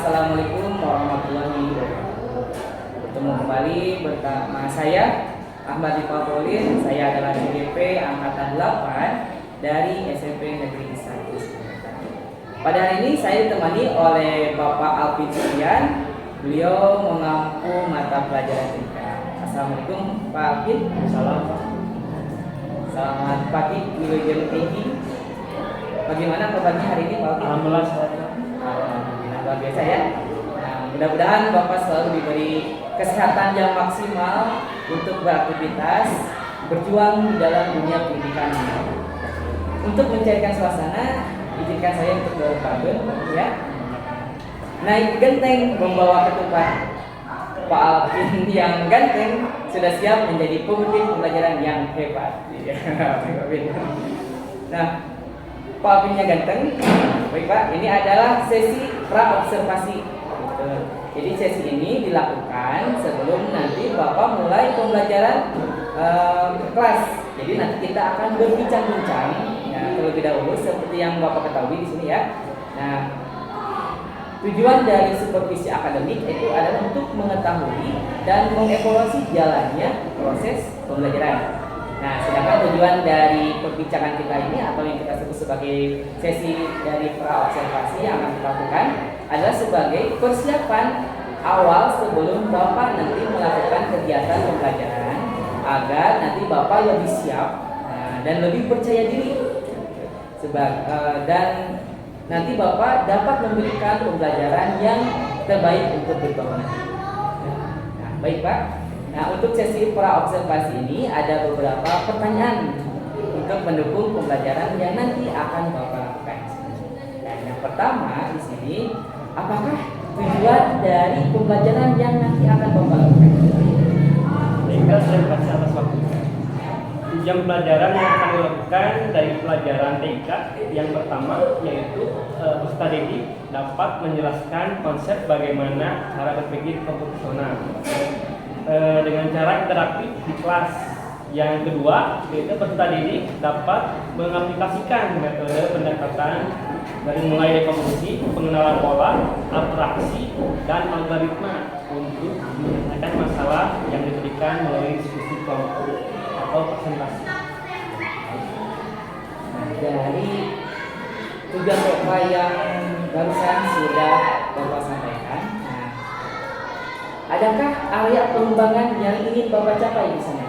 Assalamualaikum warahmatullahi wabarakatuh. Bertemu kembali bersama saya Ahmad Iqbal. Saya adalah DP angkatan 8 dari SMP Negeri 1. Pada hari ini saya ditemani oleh Bapak Alvin Sufian. Beliau mengampu mata pelajaran TIKA. Assalamualaikum Pak Alvin. Assalamualaikum. Selamat pagi Wilujeng Tinggi. Bagaimana kabarnya hari ini Pak Alvin? Alhamdulillah sehat. Alhamdulillah luar biasa ya. Nah, mudah-mudahan Bapak selalu diberi kesehatan yang maksimal untuk beraktivitas, berjuang di dalam dunia pendidikan. Untuk mencairkan suasana, izinkan saya untuk berpantun ya. Naik genteng membawa ketupat. Pak Alvin yang ganteng sudah siap menjadi pemimpin pembelajaran yang hebat. Nah, Pak Alvinnya ganteng. Baik Pak, ini adalah sesi pra-observasi. Jadi sesi ini dilakukan sebelum nanti Bapak mulai pembelajaran kelas. Jadi nanti kita akan berbincang-bincang ya, terlebih dahulu seperti yang Bapak ketahui di sini ya. Nah, tujuan dari supervisi akademik itu adalah untuk mengetahui dan mengevaluasi jalannya proses pembelajaran. Nah, sedangkan tujuan dari perbincangan kita ini atau yang kita sebut sebagai sesi dari pra-observasi yang akan kita lakukan adalah sebagai persiapan awal sebelum Bapak nanti melakukan kegiatan pembelajaran agar nanti Bapak lebih siap dan lebih percaya diri dan nanti Bapak dapat memberikan pembelajaran yang terbaik untuk Bapak nanti. Nah, baik Pak. Nah, untuk sesi pra-observasi ini ada beberapa pertanyaan untuk mendukung pembelajaran yang nanti akan Bapak lakukan. Dan yang pertama di sini, apakah tujuan dari pembelajaran yang nanti akan Bapak lakukan? Sehingga saya kasih atas waktunya. Tujuan pelajaran yang akan dilakukan dari pelajaran TK yang pertama yaitu Ustadz Dedi dapat menjelaskan konsep bagaimana cara berpikir komputasional dengan cara interaktif di kelas. Yang kedua yaitu peserta didik dapat mengaplikasikan metode pendekatan dari mulai dekomposisi, pengenalan pola, abstraksi, dan algoritma untuk menyelesaikan masalah yang diberikan melalui diskusi kelompok atau presentasi. Nah, dari tujuan Bapak yang barusan sudah Bapak sampaikan, adakah area pengembangan yang ingin Bapak capai di sana?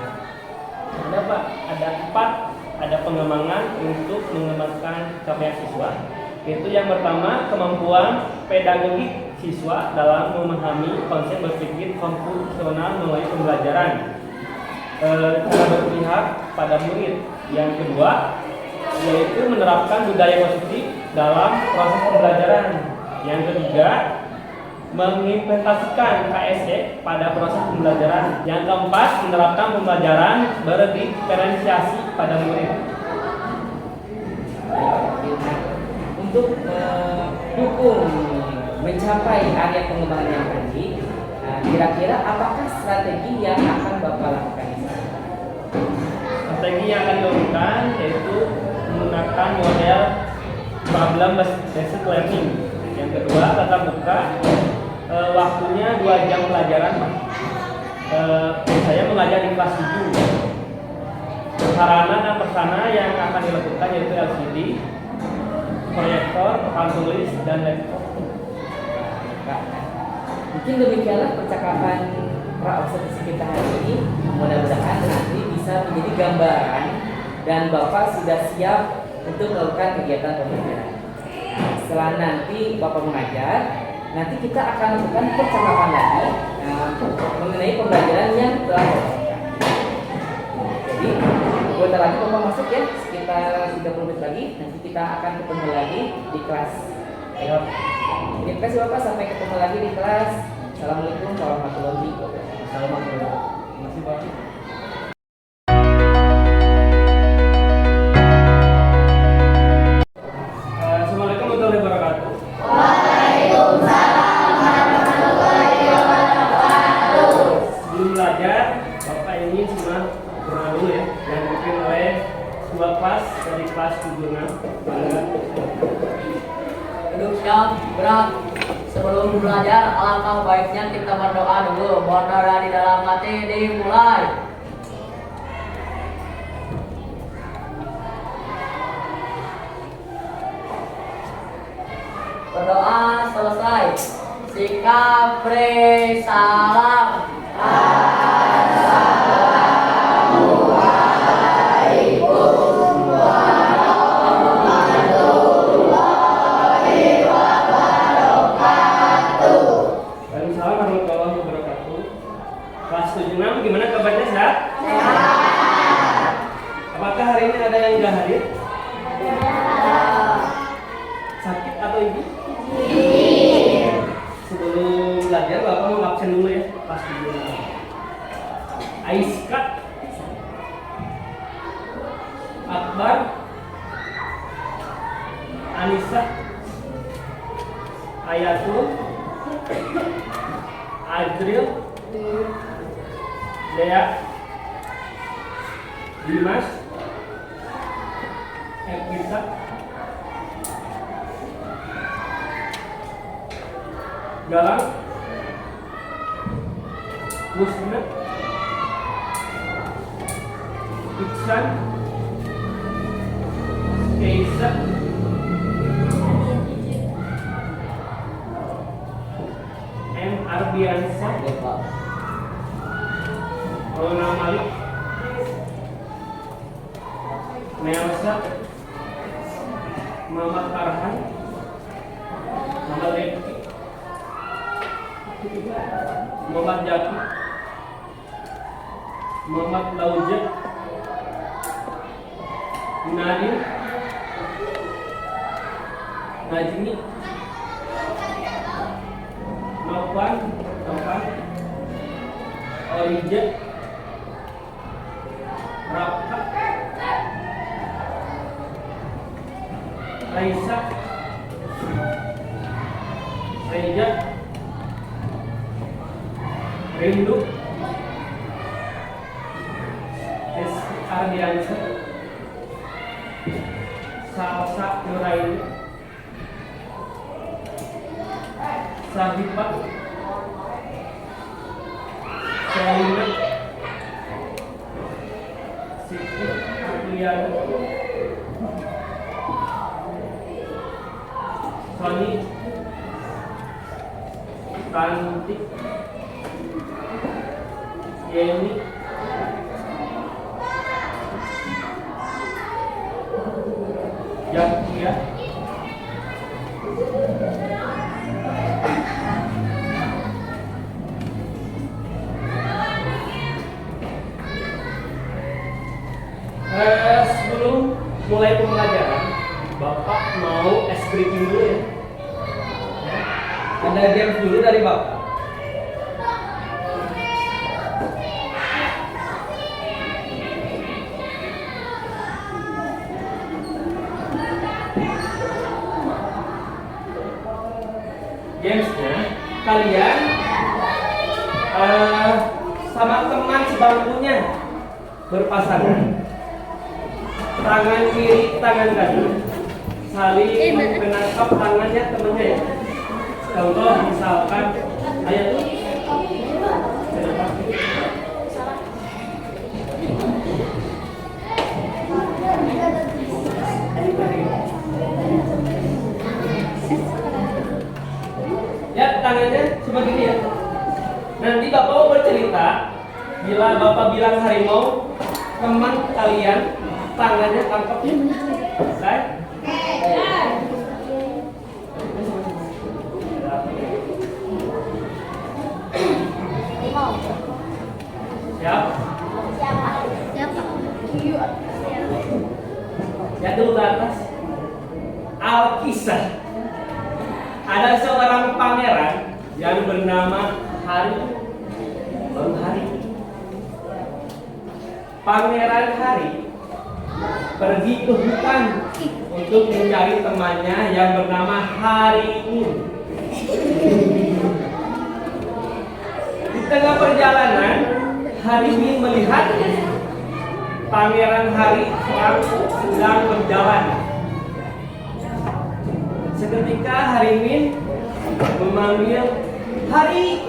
Ada Pak, ada 4. Ada pengembangan untuk mengembangkan capaian siswa. Yaitu yang pertama, kemampuan pedagogik siswa dalam memahami konsep berpikir komputasional melalui pembelajaran, cara berpihak pada murid. Yang kedua, yaitu menerapkan budaya positif dalam proses pembelajaran. Yang ketiga, mengimplementasikan KSE pada proses pembelajaran. Yang keempat, menerapkan pembelajaran berdiferensiasi pada murid. Untuk mendukung mencapai area pengembangan yang tadi, kira-kira apakah strategi yang akan Bapak lakukan di sana? Strategi yang akan dilakukan yaitu menggunakan model problem based learning. Yang kedua, tatap muka. Waktunya 2 jam pelajaran Pak. Saya mengajar di kelas 7. Sarana dan prasarana yang akan dilakukan yaitu LCD, proyektor, papan tulis, dan laptop. Mungkin demikianlah percakapan pra-observasi kita hari ini. Mudah-mudahan nanti bisa menjadi gambaran dan Bapak sudah siap untuk melakukan kegiatan pembelajaran. Setelah nanti Bapak mengajar, nanti kita akan lakukan percakapan lagi mengenai pembelajaran yang telah Bapak lakukan. Jadi, bentar lagi Bapak masuk ya, sekitar 30 menit lagi. Nanti kita akan ketemu lagi di kelas. Ayo. Terima kasih Bapak, sampai ketemu lagi di kelas. Assalamualaikum warahmatullahi wabarakatuh. Assalamualaikum. Terima kasih Pak. Kelas dari kelas 76. Duduk siap, gerak. Sebelum belajar, alangkah baiknya kita berdoa dulu. Mohon doa di dalam hati dimulai. Berdoa selesai. Sikap salam. Waalaikumsalam warahmatullahi wabarakatuh. Kelas 76 gimana kabarnya, sehat? Sehat. Apakah hari ini ada yang nggak hadir? Sakit atau ibu? Sebelum belajar Bapak mau absen dulu ya, kelas 76. Aiska, Akbar, Anissa, Ayatul, Adril, Dea, Dimas, Evita, Galang, Musna, Iksan, Keisa, M. Arbiansa, Maulana Malik, Melsa, Muhammad Farhan, Muhammad Rifki, Muhammad Jaki, Muhammad Lauja, Nadim, Najmi, Novan, Orija, Rafka, Raisa, Reja, Rindu, Ardiansa, Salsa Nuraini, Sahibat, Selina, Siti Liana, Sony, Tanti, Yeni, Jakia, sebelum mulai pembelajaran, Bapak mau es briefing dulu ya. Ada games dulu dari Bapak. Gamesnya kalian sama teman sebangkunya berpasangan, tangan kiri tangan kanan saling menangkap tangannya temennya ya. Contoh misalkan ayat tuh ya, tangannya sebegini ya. Nanti Bapak mau bercerita, bila Bapak bilang harimau, teman kalian tangannya tangkap ya. Right? Siap? Ya dulu ke atas. Alkisah. Ada seorang pangeran yang bernama Hari. Pangeran Hari pergi ke hutan untuk mencari temannya yang bernama Harimin. Di tengah perjalanan, Harimin melihat Pangeran Hari sedang berjalan. Seketika Harimin memanggil hari,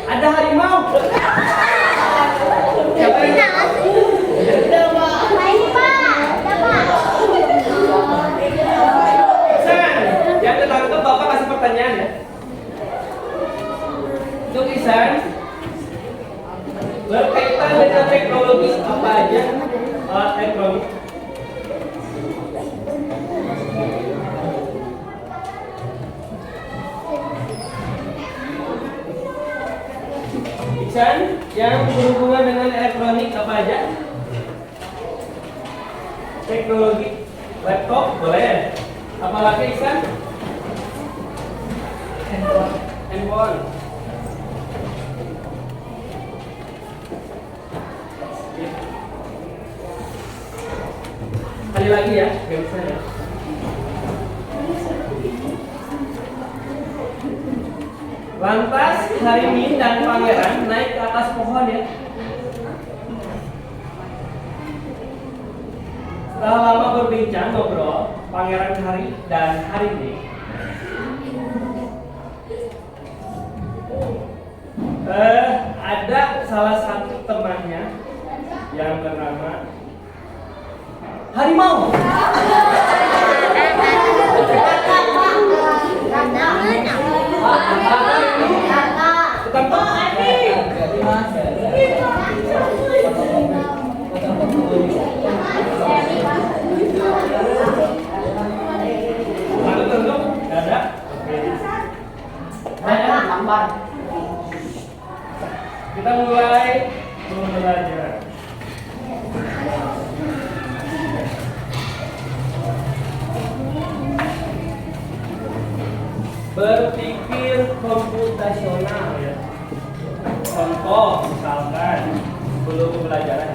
ada harimau. Siapa yang Ihsan, yang ketangkep Bapak kasih pertanyaan ya. Untuk Ihsan, berkaitan dengan teknologi apa aja alat elektronik? Ihsan, yang berhubungan dengan elektronik apa aja? Teknologi laptop boleh. Apalagi Ihsan? Handphone. Kali lagi ya, nggak bisa ya. Lantas Harimin dan Pangeran naik ke atas pohon ya. Setelah lama berbincang ngobrol, Pangeran Hari dan Harimin ada salah satu temannya yang bernama Harimau. Kita mulai belajar. Berpikir komputasional ya. Contoh misalkan sebelum pembelajaran.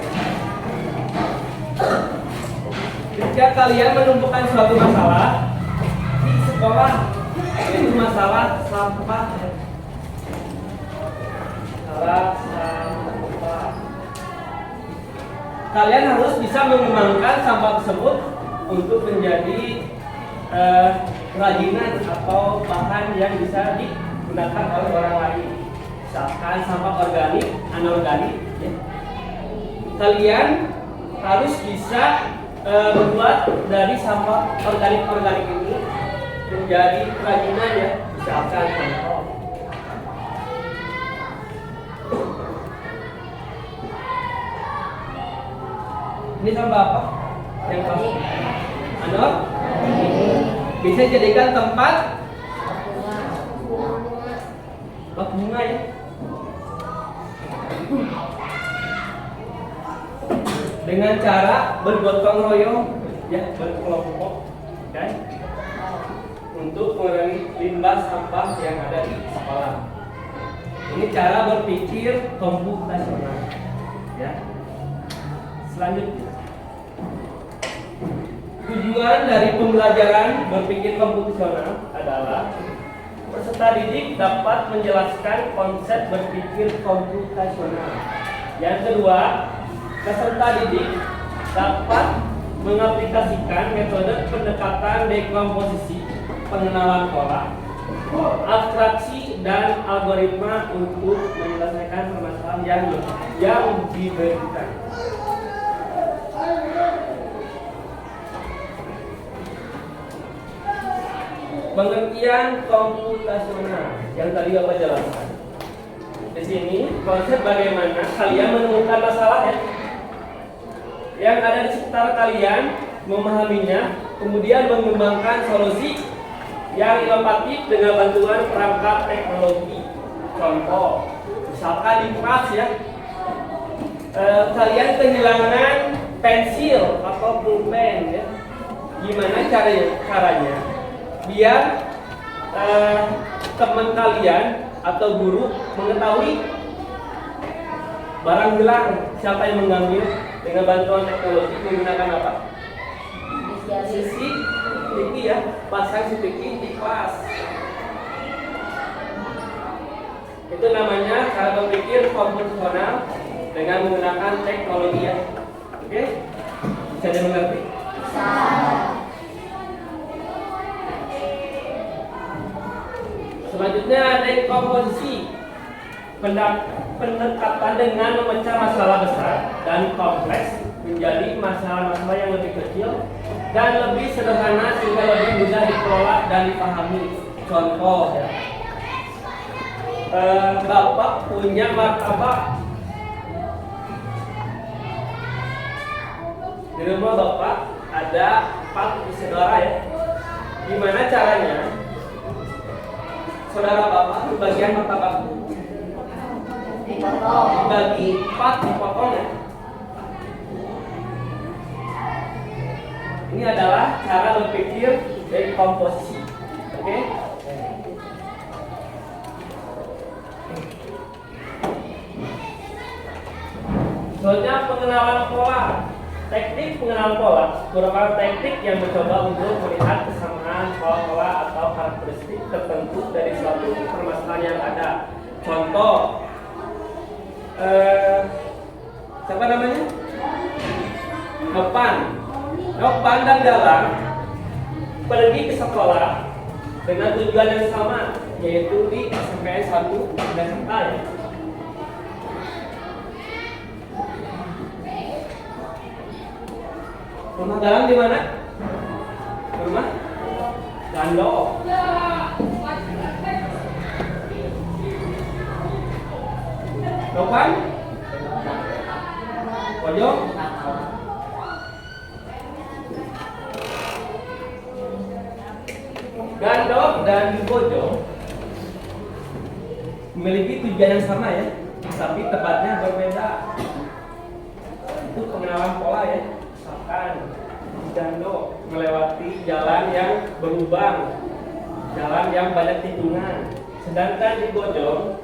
Ketika kalian menemukan suatu masalah di sekolah, yaitu masalah sampah. Kalian harus bisa mengembangkan sampah tersebut untuk menjadi kerajinan atau bahan yang bisa digunakan oleh orang lain. Misalkan sampah organik, anorganik ya. Kalian harus bisa membuat dari sampah organik ini menjadi kerajinan ya. Misalkan contoh, ini sampah apa? Yang pasti anor bisa jadikan tempat bak bunga ya. Dengan cara bergotong royong ya, berkelompok kan, untuk mengurangi limbah sampah yang ada di sekolah. Ini cara berpikir komputasional ya. Selanjutnya, tujuan dari pembelajaran berpikir komputasional adalah peserta didik dapat menjelaskan konsep berpikir komputasional. Yang kedua, peserta didik dapat mengaplikasikan metode pendekatan dekomposisi, pengenalan pola, abstraksi, dan algoritma untuk menyelesaikan permasalahan yang diberikan. Pengertian komputasional yang tadi Bapak jelaskan. Di sini konsep bagaimana kalian menemukan masalah ya, yang ada di sekitar kalian, memahaminya, kemudian mengembangkan solusi yang inovatif dengan bantuan perangkat teknologi. Contoh, misalkan di kelas ya, kalian kehilangan pensil atau pulpen ya. Gimana caranya biar teman kalian atau guru mengetahui barang hilang, siapa yang mengambil? Dengan bantuan teknologi menggunakan apa? CCTV ya, pasang CCTV di kelas. Itu namanya cara berpikir komputasional dengan menggunakan teknologi ya. Oke? Bisa dimengerti? komposisi, pendekatan dengan memecah masalah besar dan kompleks menjadi masalah-masalah yang lebih kecil dan lebih sederhana sehingga lebih mudah dikelola dan dipahami. Contoh ya, Bapak punya martabak di rumah Bapak, ada 4 saudara ya. Gimana caranya saudara Bapak bagian martabak Dipotong. dibagi 4 dipotong ya? Ini adalah cara berpikir dari komposisi. Oke? Selanjutnya pengenalan pola. Teknik pengenalan pola merupakan teknik yang mencoba untuk melihat kesamaan pola atau karakteristik tertentu dari suatu permasalahan yang ada. Contoh, siapa namanya? Nopan dan Galang pergi ke sekolah dengan tujuan yang sama, yaitu di SMPN 1 Jakarta ya. Rumah Galang di mana? Rumah Gando. Nopan? Pojok? Gandok dan Bojong memiliki tujuan yang sama ya, tapi tepatnya berbeda. Itu pengenalan pola ya. Misalkan Gandok melewati jalan yang berlubang, jalan yang banyak tikungan. Sedangkan di Bojong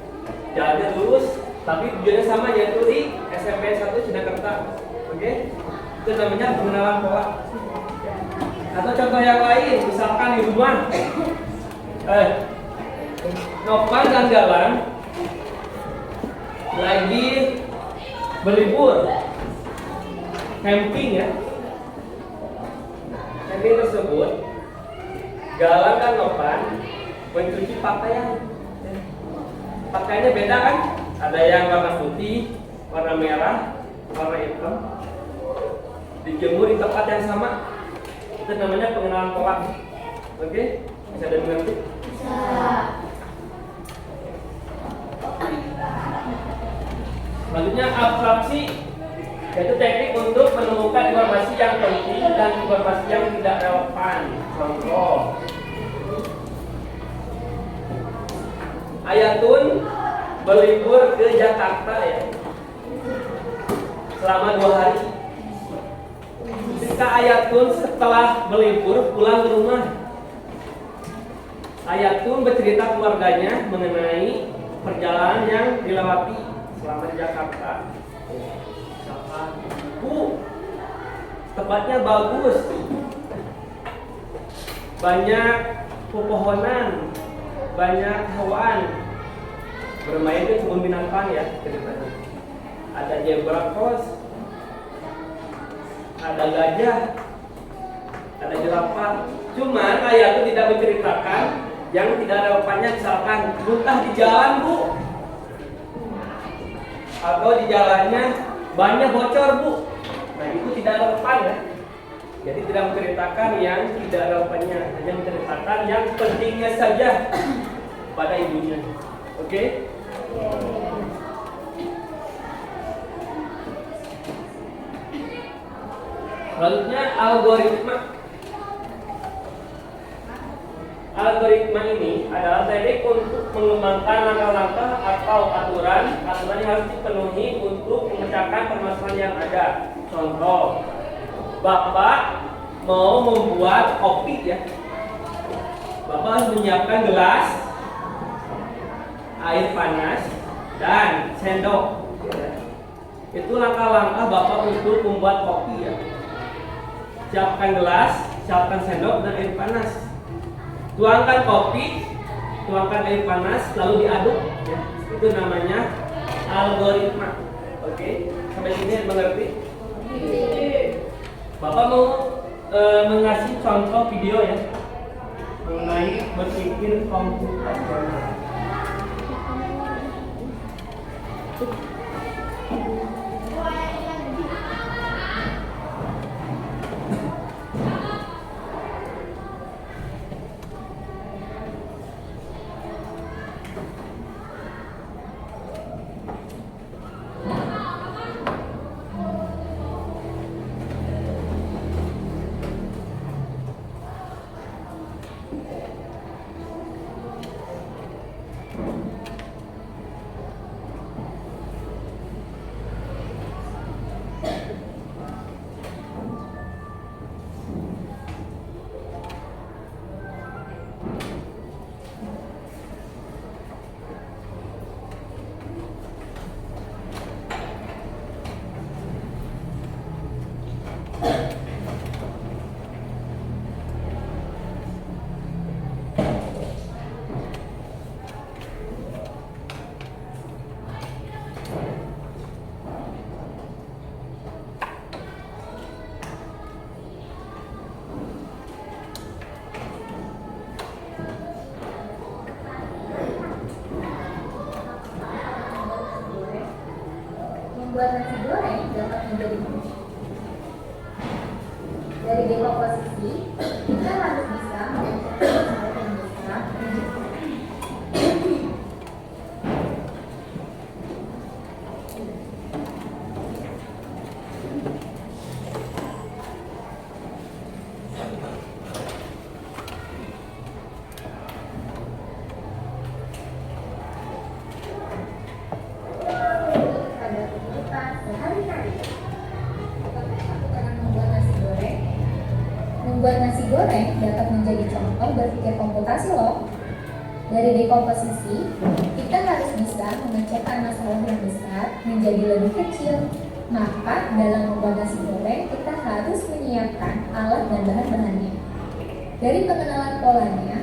jalannya lurus, tapi tujuannya sama, yaitu di SMP 1 Jakarta. Oke? Itu namanya pengenalan pola. Atau contoh yang lain, misalkan di rumah Nopan dan Galang lagi berlibur camping ya. Camping tersebut Galang dan Nopan mencuci pakaian. Pakaiannya beda kan? Ada yang warna putih, warna merah, warna hitam. Dijemur di tempat yang sama. Itu namanya pengenalan pola. Oke? Bisa ada mengerti? Bisa. Selanjutnya abstraksi, yaitu teknik untuk menemukan informasi yang penting dan informasi yang tidak relevan. Contoh, Ayatun berlibur ke Jakarta ya, selama 2 hari. Ketika Ayatun setelah berlibur pulang ke rumah, Ayatun bercerita keluarganya mengenai perjalanan yang dilewati selama di Jakarta. Bu, tempatnya bagus, banyak pepohonan, banyak hewan, bermain di kebun binatang ya ceritanya. Ada zebra cross, ada gajah, ada jerapah. Cuman ayah itu tidak menceritakan yang tidak relevannya, misalkan muntah di jalan bu, atau di jalannya banyak bocor bu. Nah itu tidak relevan ya. Jadi tidak menceritakan yang tidak relevannya, hanya menceritakan yang pentingnya saja pada ibunya. Oke? Selanjutnya algoritma. Algoritma ini adalah teknik untuk mengembangkan langkah-langkah atau aturan yang harus dipenuhi untuk memecahkan permasalahan yang ada. Contoh, Bapak mau membuat kopi ya. Bapak harus menyiapkan gelas, air panas, dan sendok. Itu langkah-langkah Bapak untuk membuat kopi ya. Siapkan gelas, siapkan sendok dan air panas. Tuangkan kopi, tuangkan air panas, lalu diaduk ya. Itu namanya algoritma. Oke, sampai sini mengerti? Bapak mau mengasih contoh video ya mengenai berpikir komputasional. Membuat nasi goreng dapat menjadi dari dekomposisi, kita harus bisa mencapai yang besar. Pada kehidupan sehari-hari. Dengan membuat nasi goreng. Membuat nasi goreng dapat menjadi contoh berpikir komputasi loh. Dari dekomposisi, kita harus bisa memecahkan masalah yang besar menjadi lebih kecil. Maka dalam membuat nasi goreng, kita harus menyiapkan alat dan bahan-bahannya. Dari pengenalan polanya,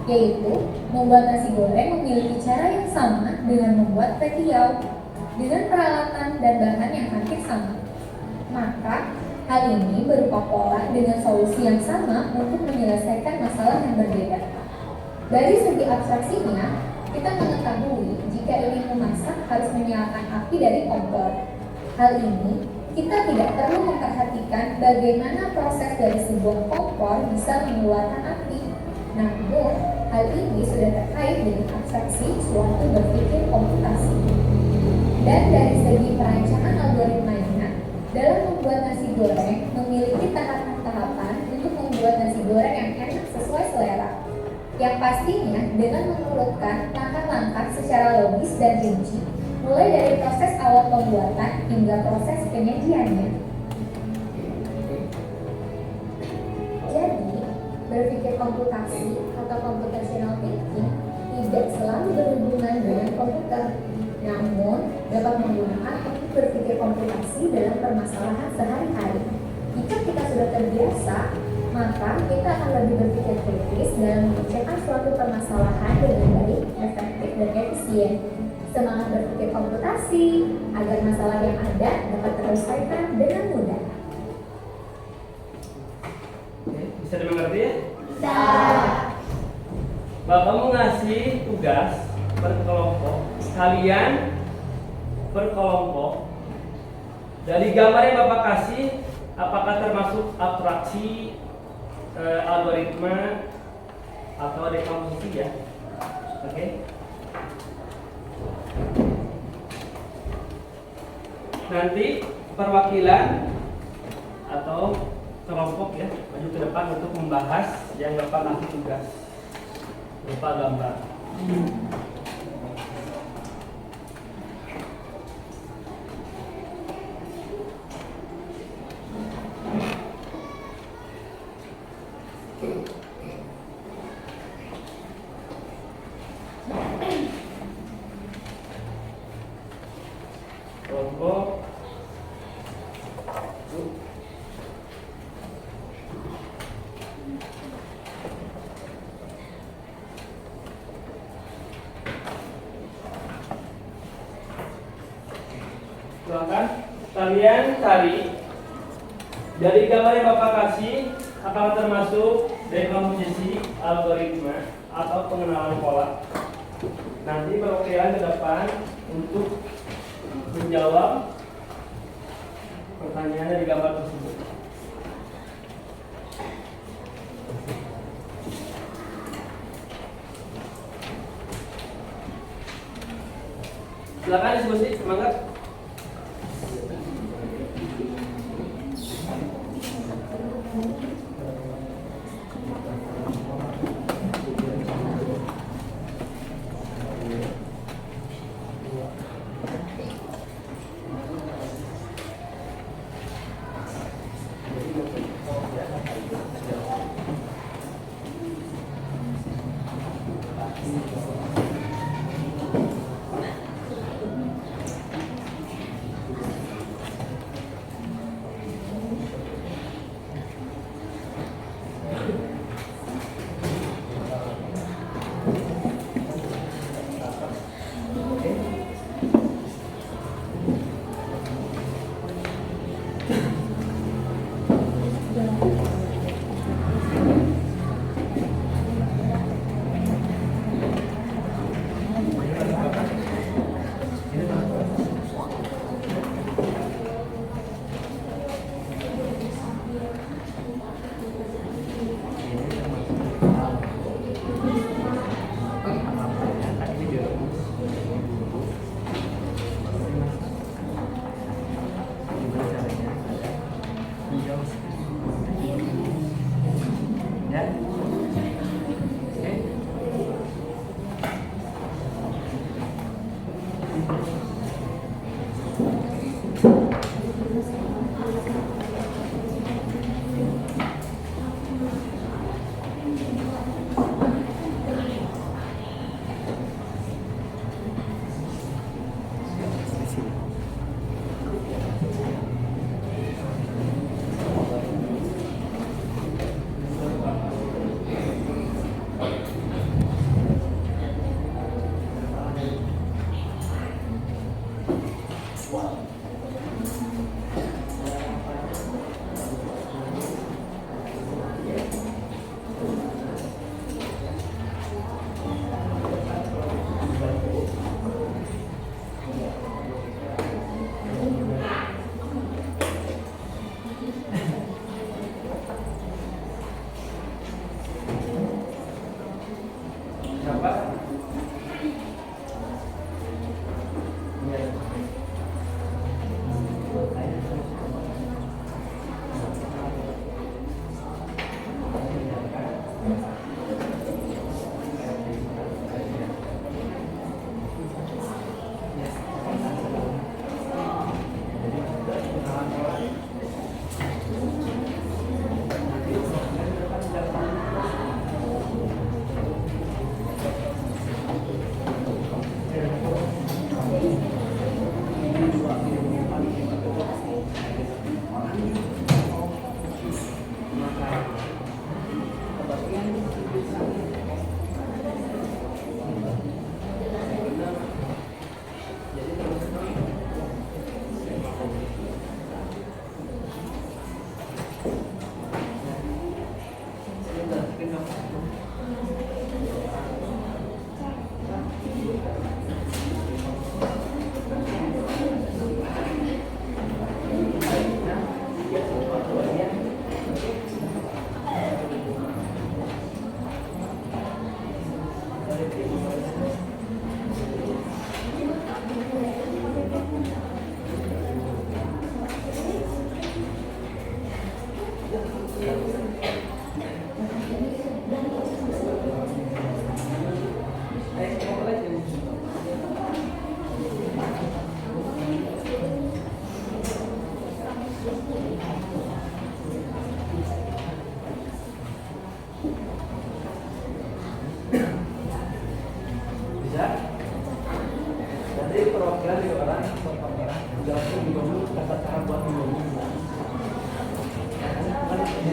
yaitu membuat nasi goreng memiliki cara yang sama dengan membuat kue tiaw, dengan peralatan dan bahan yang hampir sama. Maka, hal ini berupa pola dengan solusi yang sama untuk menyelesaikan masalah yang berbeda. Dari segi abstraksinya, kita mengetahui jika ingin memasak harus menyalakan api dari kompor. Hal ini, kita tidak perlu memperhatikan bagaimana proses dari sebuah kompor bisa mengeluarkan api. Namun, hal ini sudah terkait dengan abstraksi suatu berpikir komputasi. Dan dari segi perancangan algoritmanya, dalam membuat nasi goreng memiliki tahapan-tahapan untuk membuat nasi goreng yang enak sesuai selera. Yang pastinya dengan mengurutkan langkah-langkah secara logis dan rinci, mulai dari proses awal pembuatan hingga proses penyajiannya. Jadi, berpikir komputasi atau computational thinking tidak selalu berhubungan dengan komputer, namun dapat menggunakan untuk berpikir komputasi dalam permasalahan sehari-hari. Jika kita sudah terbiasa, maka kita akan lebih berpikir kritis dalam memecahkan suatu permasalahan dengan baik, efektif, dan efisien. Semangat berpikir komputasi agar masalah yang ada dapat terselesaikan dengan mudah. Bisa dimengerti ya? Bisa. Bapak mau ngasih tugas berkelompok, kalian berkelompok. Dari gambar yang Bapak kasih, apakah termasuk abstraksi, algoritma, atau dekomposisi ya? Oke. Nanti perwakilan atau kelompok ya maju ke depan untuk membahas yang Bapak kasih tugas berupa gambar. Kelompok silakan kalian cari dari gambar yang Bapak kasih apakah termasuk dekomposisi, algoritma, atau pengenalan pola. Nanti perwakilan ke depan untuk menjawab pertanyaannya di gambar tersebut. Silakan diskusi, semangat.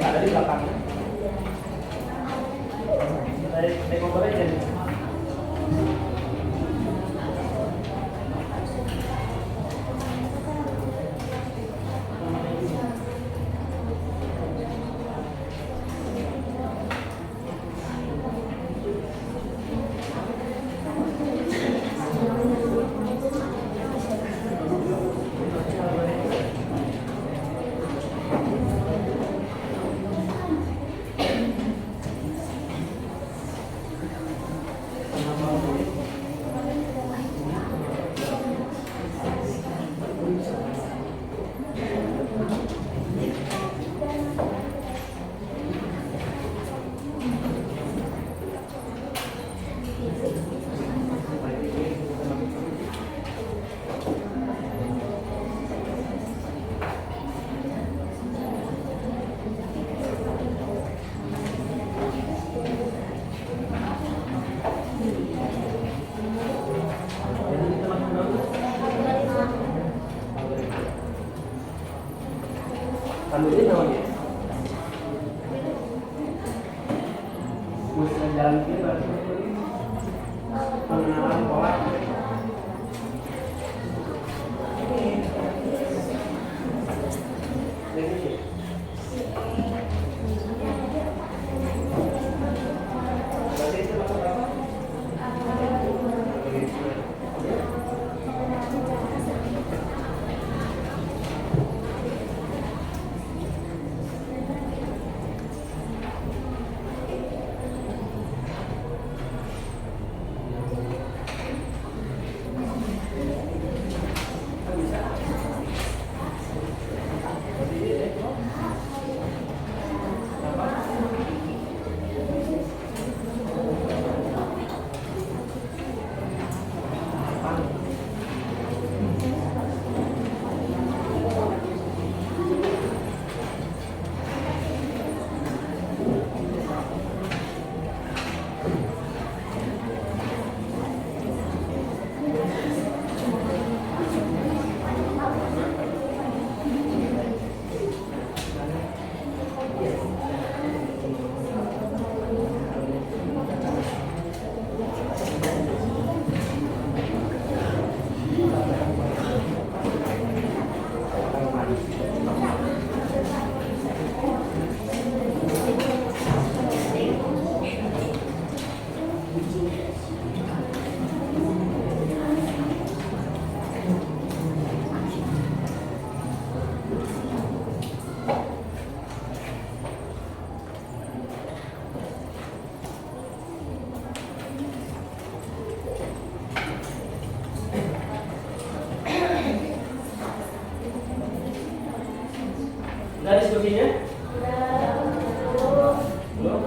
Ada di belakang. Dari Mobile Legends. namanya. Bisa jalan kiri berarti pengenalan pola. Udah diskusinya? Belum?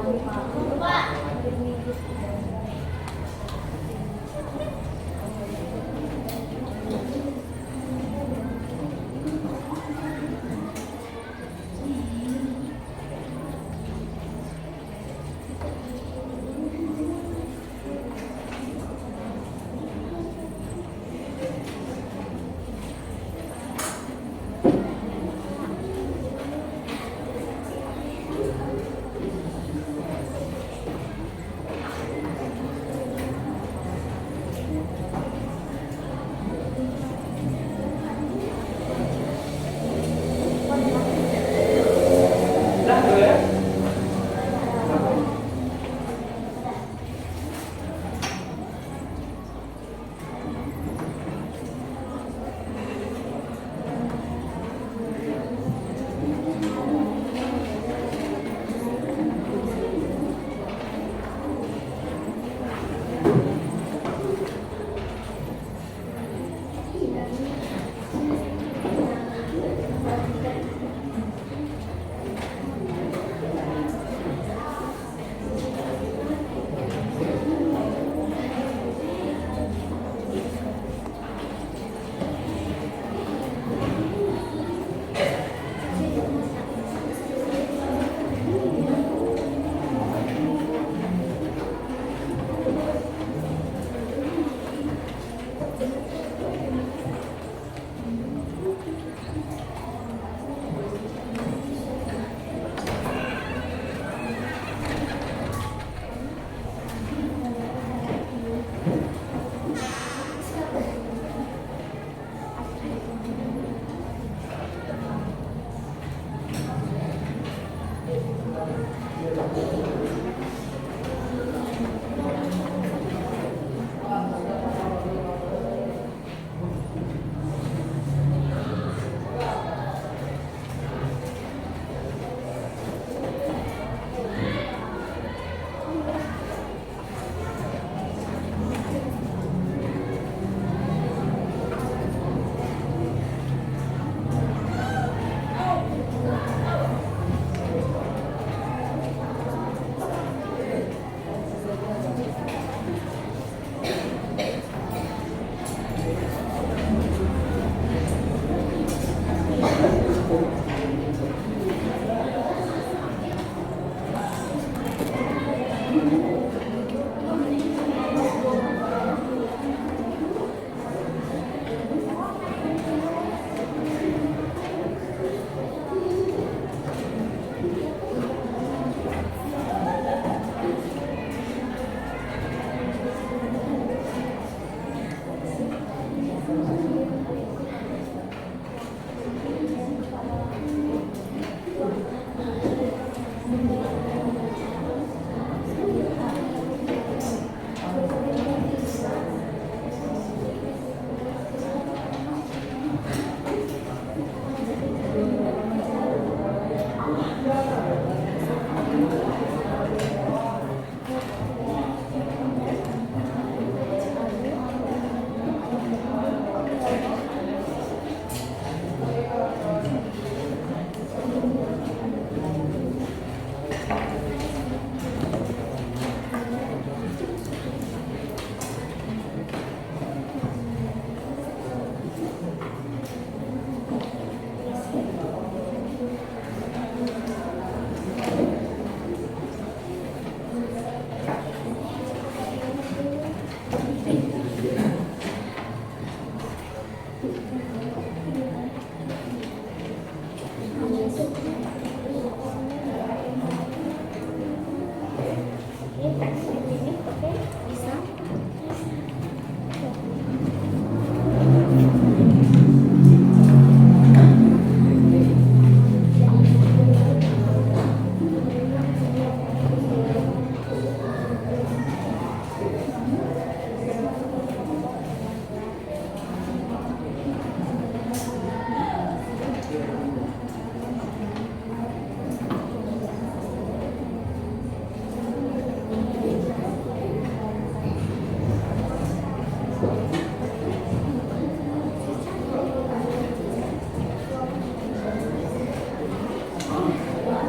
Udah dulu ya?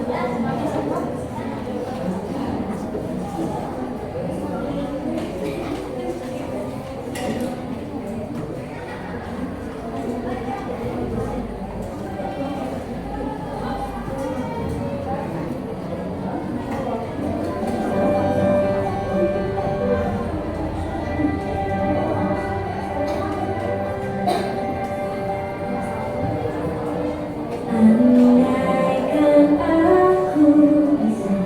Andaikan aku bisa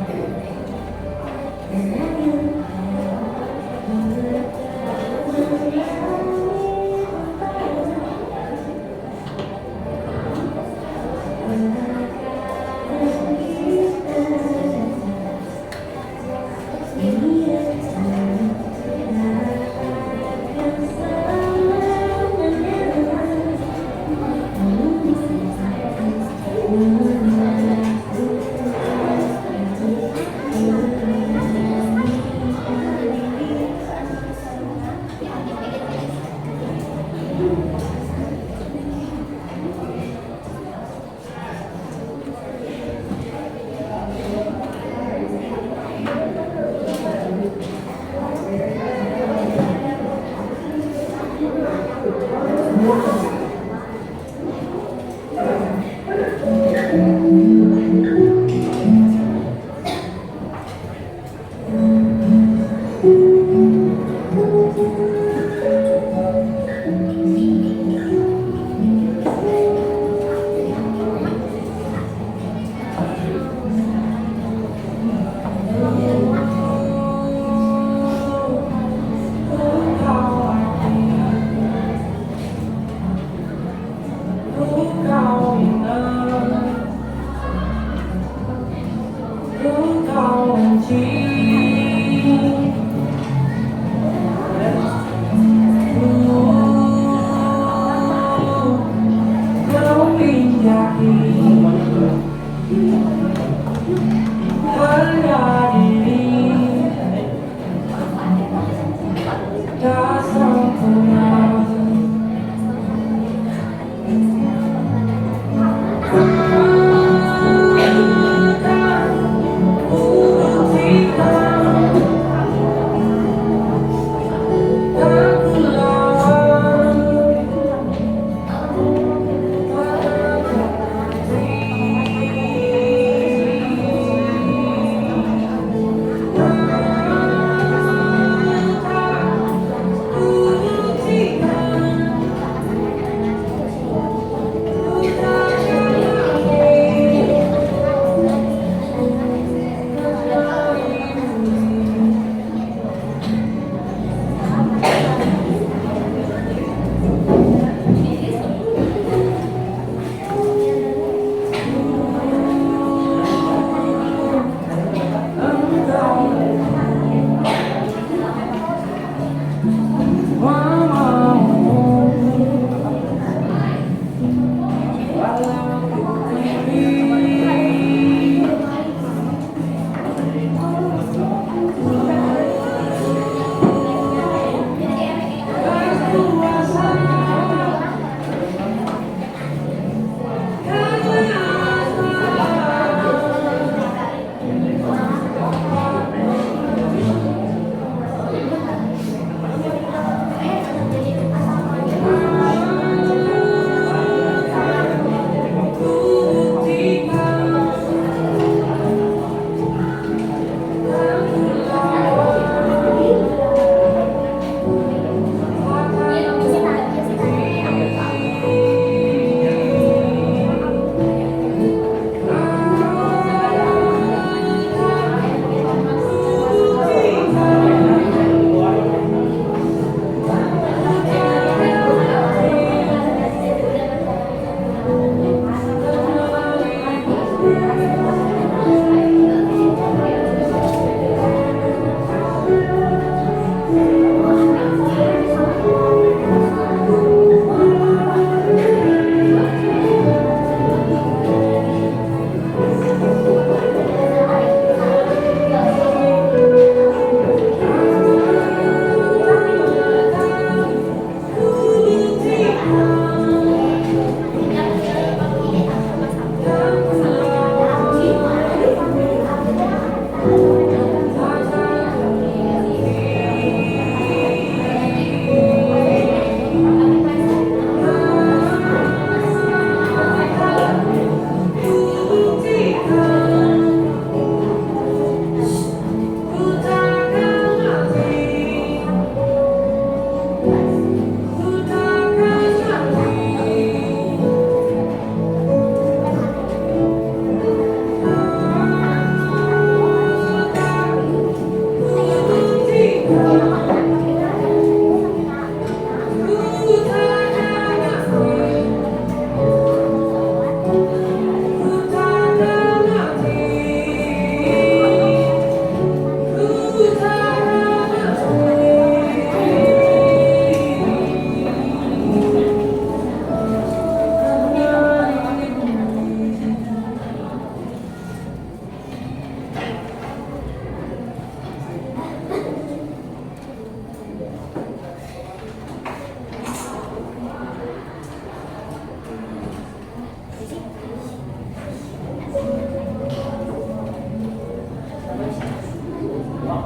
Kita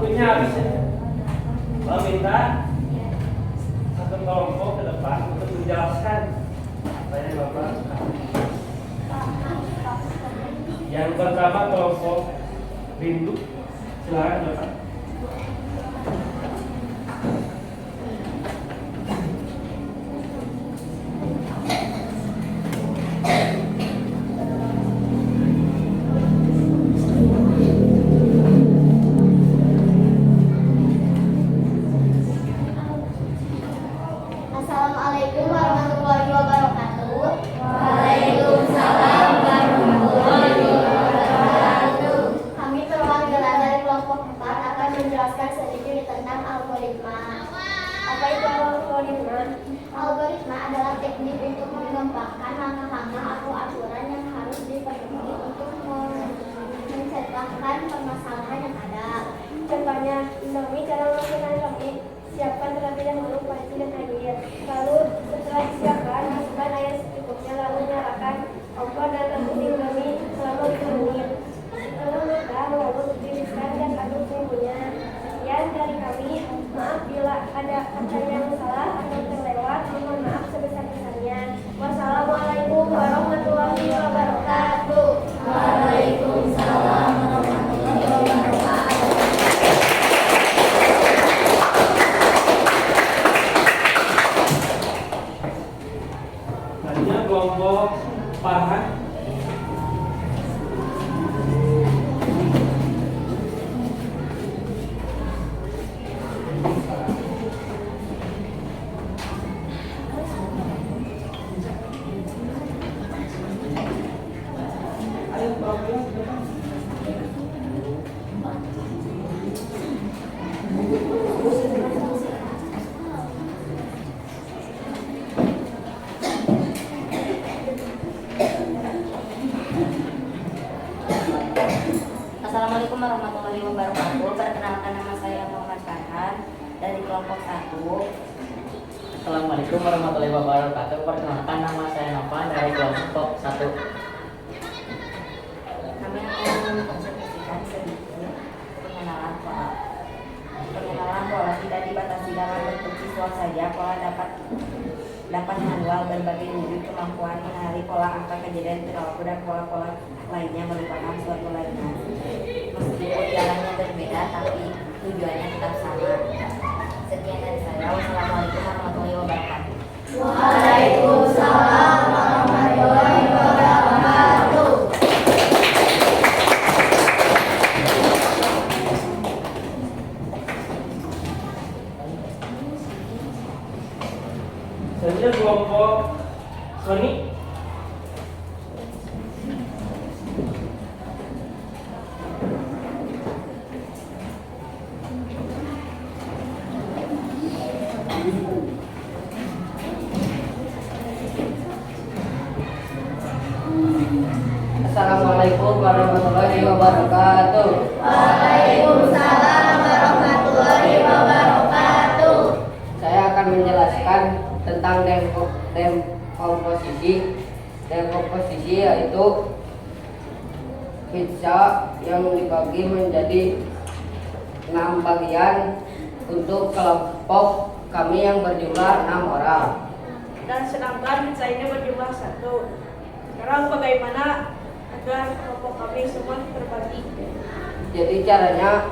Waktunya habis ya. Kalau minta satu kelompok ke depan untuk menjelaskan apa yang Bapak. Yang pertama kelompok rindu, silakan Bapak. Assalamualaikum warahmatullahi wabarakatuh. Waalaikumsalam warahmatullahi wabarakatuh. Kami perwakilan dari kelompok 4 akan menjelaskan sedikit tentang algoritma. Apa itu algoritma? Algoritma adalah teknik untuk mengembangkan langkah-langkah atau aturan yang harus dipenuhi untuk menciptakan permasalahan yang ada. Contohnya, Indomie cara memasak Indomie. Siapkan terlebih dahulu panci dan air. Lalu setelah disiapkan, masukkan air secukupnya, lalu nyalakan kompor dan rebus Indomie selama 5 menit. Setelah matang, lalu tiriskan dan aduk bumbunya. Sekian dari kami. Maaf bila ada kata yang salah atau terlewat. Mohon maaf sebesar-besarnya. Wassalamualaikum warahmatullahi wabarakatuh. Waalaikumsalam warahmatullahi wabarakatuh. Selanjutnya kelompok Farhan. Assalamualaikum warahmatullahi wabarakatuh. Perkenalkan, nama saya Muhammad Farhan dari kelompok 1. Assalamualaikum warahmatullahi wabarakatuh. Perkenalkan, nama saya Novan dari kelompok 1. Kami akan mempresentasikan sedikit pengenalan pola. Pengenalan pola tidak dibatasi dalam bentuk visual saja. Pola dapat menjual berbagai wujud kemampuan mengenali pola angka kejadian perilaku dan pola-pola lainnya merupakan suatu layanan. Meskipun jalannya berbeda, tapi tujuannya tetap sama. Sekian dari saya. Wassalamualaikum warahmatullahi wabarakatuh. Waalaikumsalam warahmatullahi wabarakatuh. Selanjutnya kelompok Sony. Assalamualaikum warahmatullahi wabarakatuh. Waalaikumsalam warahmatullahi wabarakatuh. Saya akan menjelaskan tentang dekomposisi. Dekomposisi yaitu pizza yang dibagi menjadi 6 bagian untuk kelompok kami yang berjumlah 6 orang. Dan sedangkan pizza ini berjumlah 1. Sekarang bagaimana agar kelompok kami semua terbagi? Jadi caranya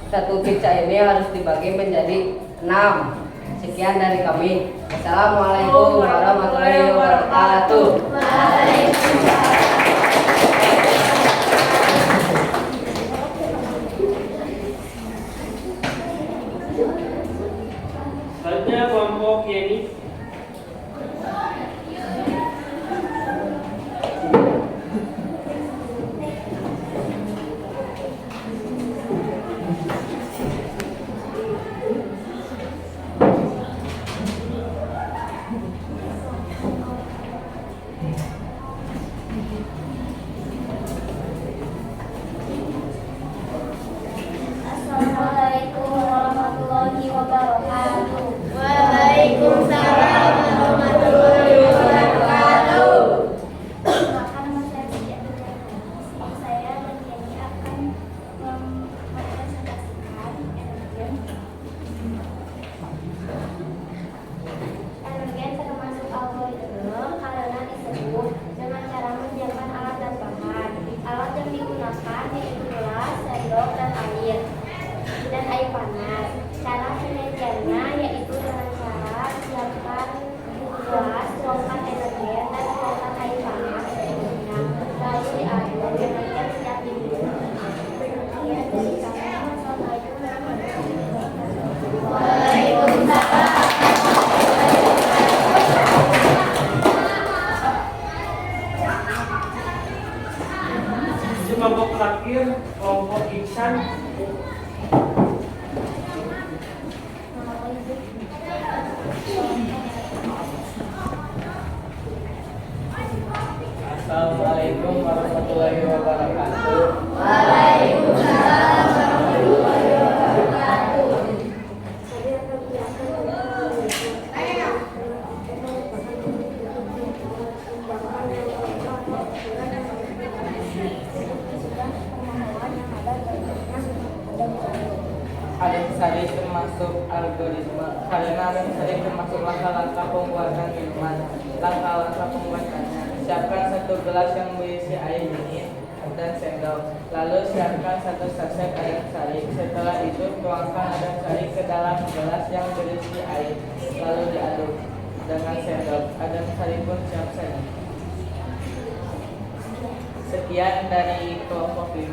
satu pizza ini harus dibagi menjadi 6. Sekian dari kami. Assalamualaikum warahmatullahi wabarakatuh. Waalaikumsalam. Selanjutnya kelompok Yeni. Jadi kelompok terakhir kelompok Iksan. Assalamualaikum warahmatullahi wabarakatuh. Waalaikumsalam warahmatullahi wabarakatuh. Saya akan menjelaskan Adem sari termasuk algoritma karena adem sari termasuk langkah-langkah pembuatan minuman. Langkah-langkah pembuatannya: siapkan 1 gelas yang berisi air dingin dan sendok. Lalu siapkan 1 saset adem sari. Setelah itu tuangkan adem sari ke dalam gelas yang berisi air. Lalu diaduk dengan sendok. Adem sari pun siap saji. Sekian dari kelompok 5.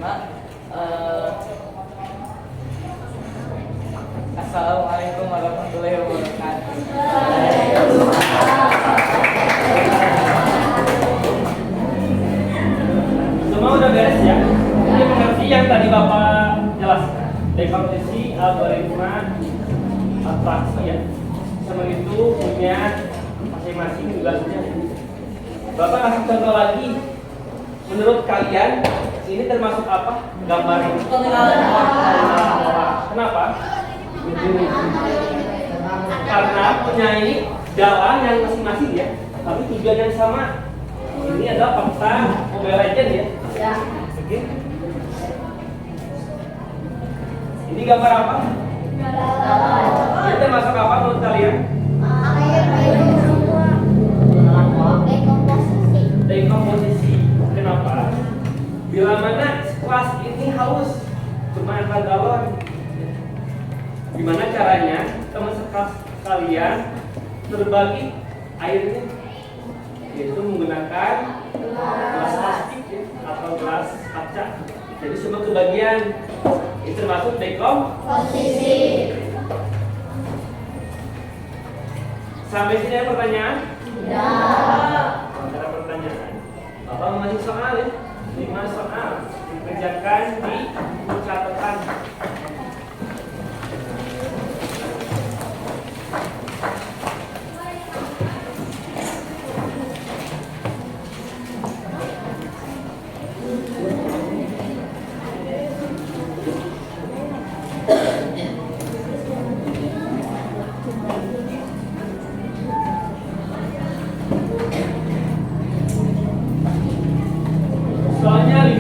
Assalamualaikum warahmatullahi wabarakatuh. Semua udah beres ya? Ini mengerti yang tadi Bapak jelaskan. Dekomposisi, algoritma, abstraksi ya. Semua itu punya masing-masing tugasnya. Bapak kasih contoh lagi. Menurut kalian ini termasuk apa? Gambar ini. Kenapa? Karena punya jalan yang masing-masing ya, tapi tujuan yang sama. Ini adalah fakta Mobile Legends ya. Ya. Oke. Ini gambar apa? Ini termasuk apa menurut kalian? Air minum semua. Dekomposisi. Dekomposisi. Kenapa? Bila mana kelas ini haus cuma 4 galon. Gimana caranya teman sekelas kalian berbagi airnya? Yaitu menggunakan gelas plastik ya, atau gelas kaca. Jadi semua kebagian. Ini termasuk dekomposisi. Sampai sini ada pertanyaan? Ada pertanyaan. Bapak masih soal ya? 5 soal dikerjakan di catatan. Soalnya 5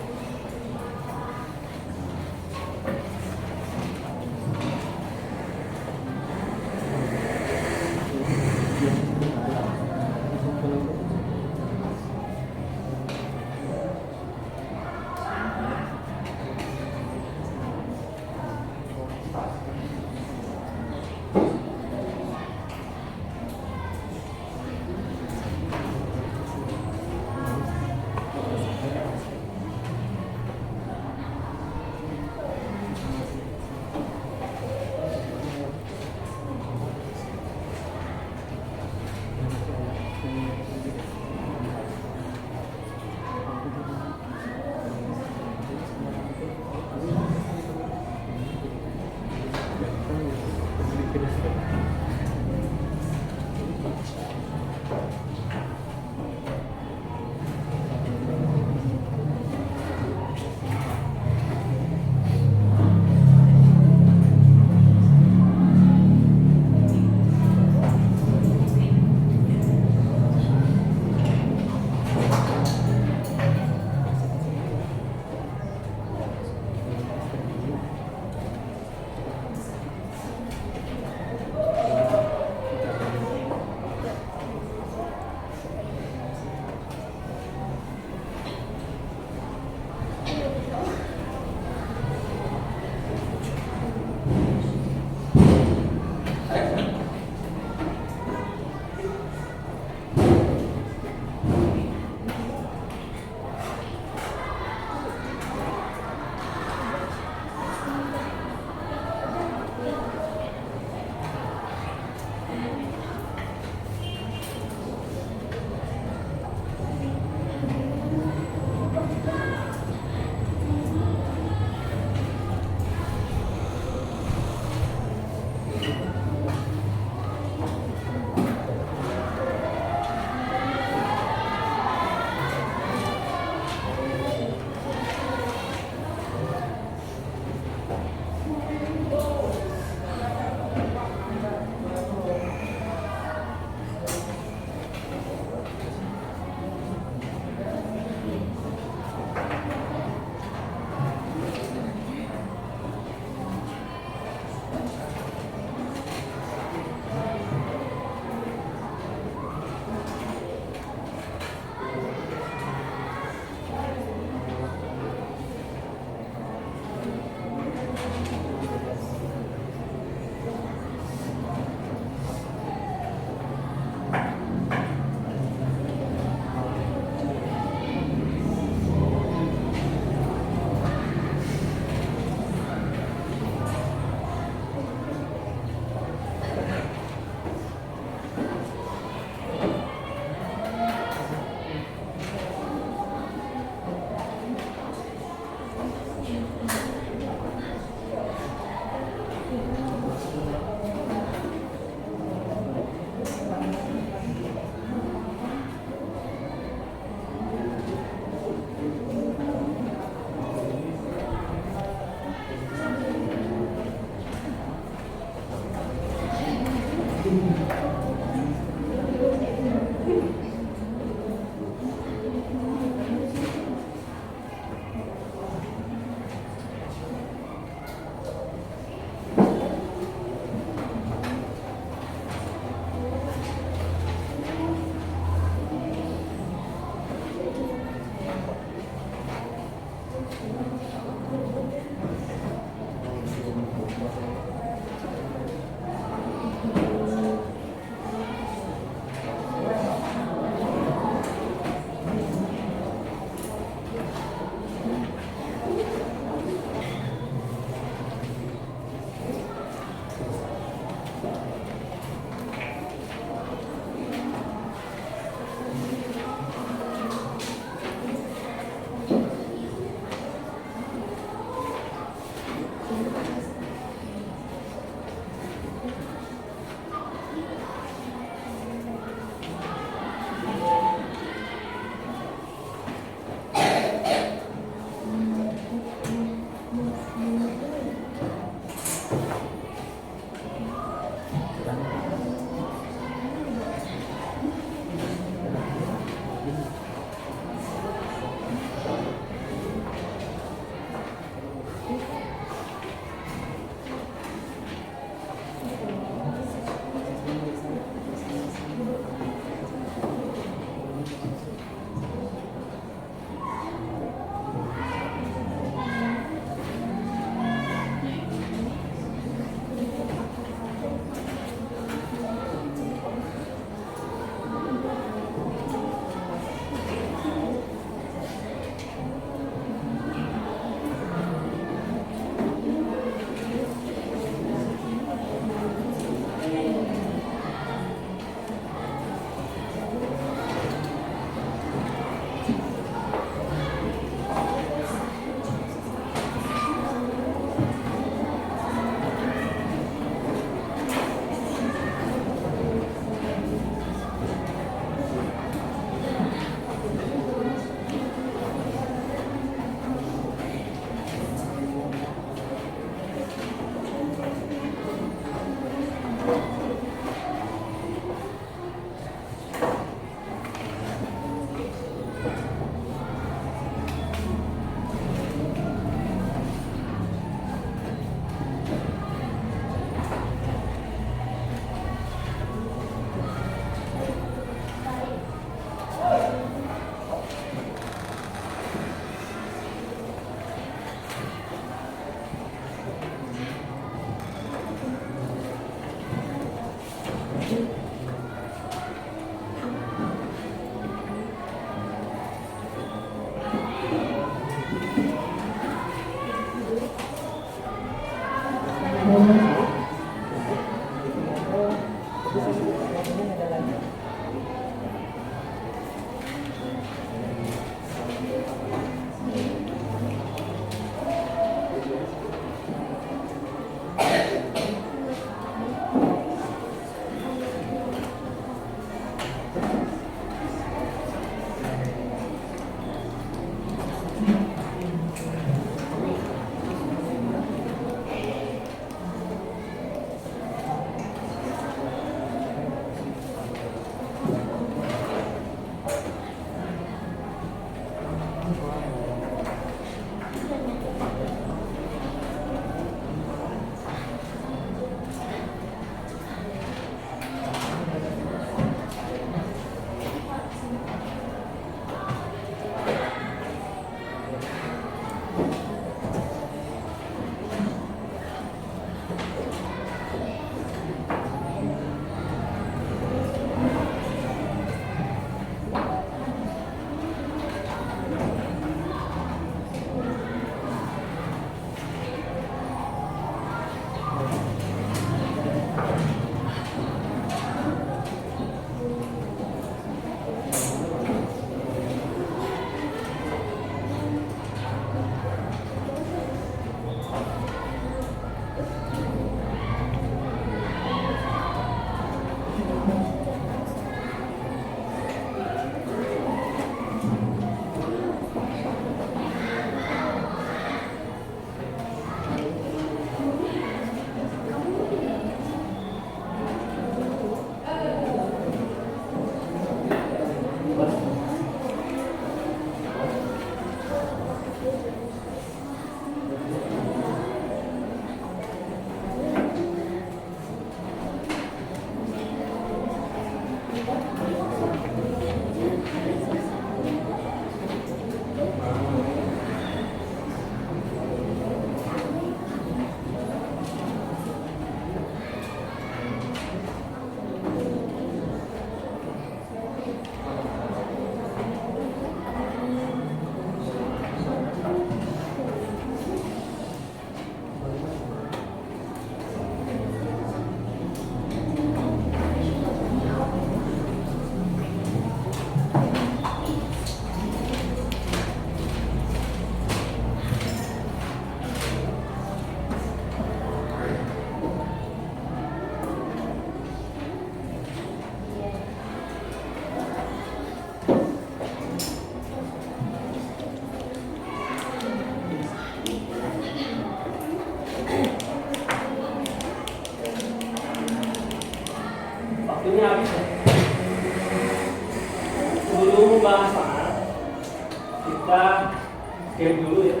kirim dulu ya.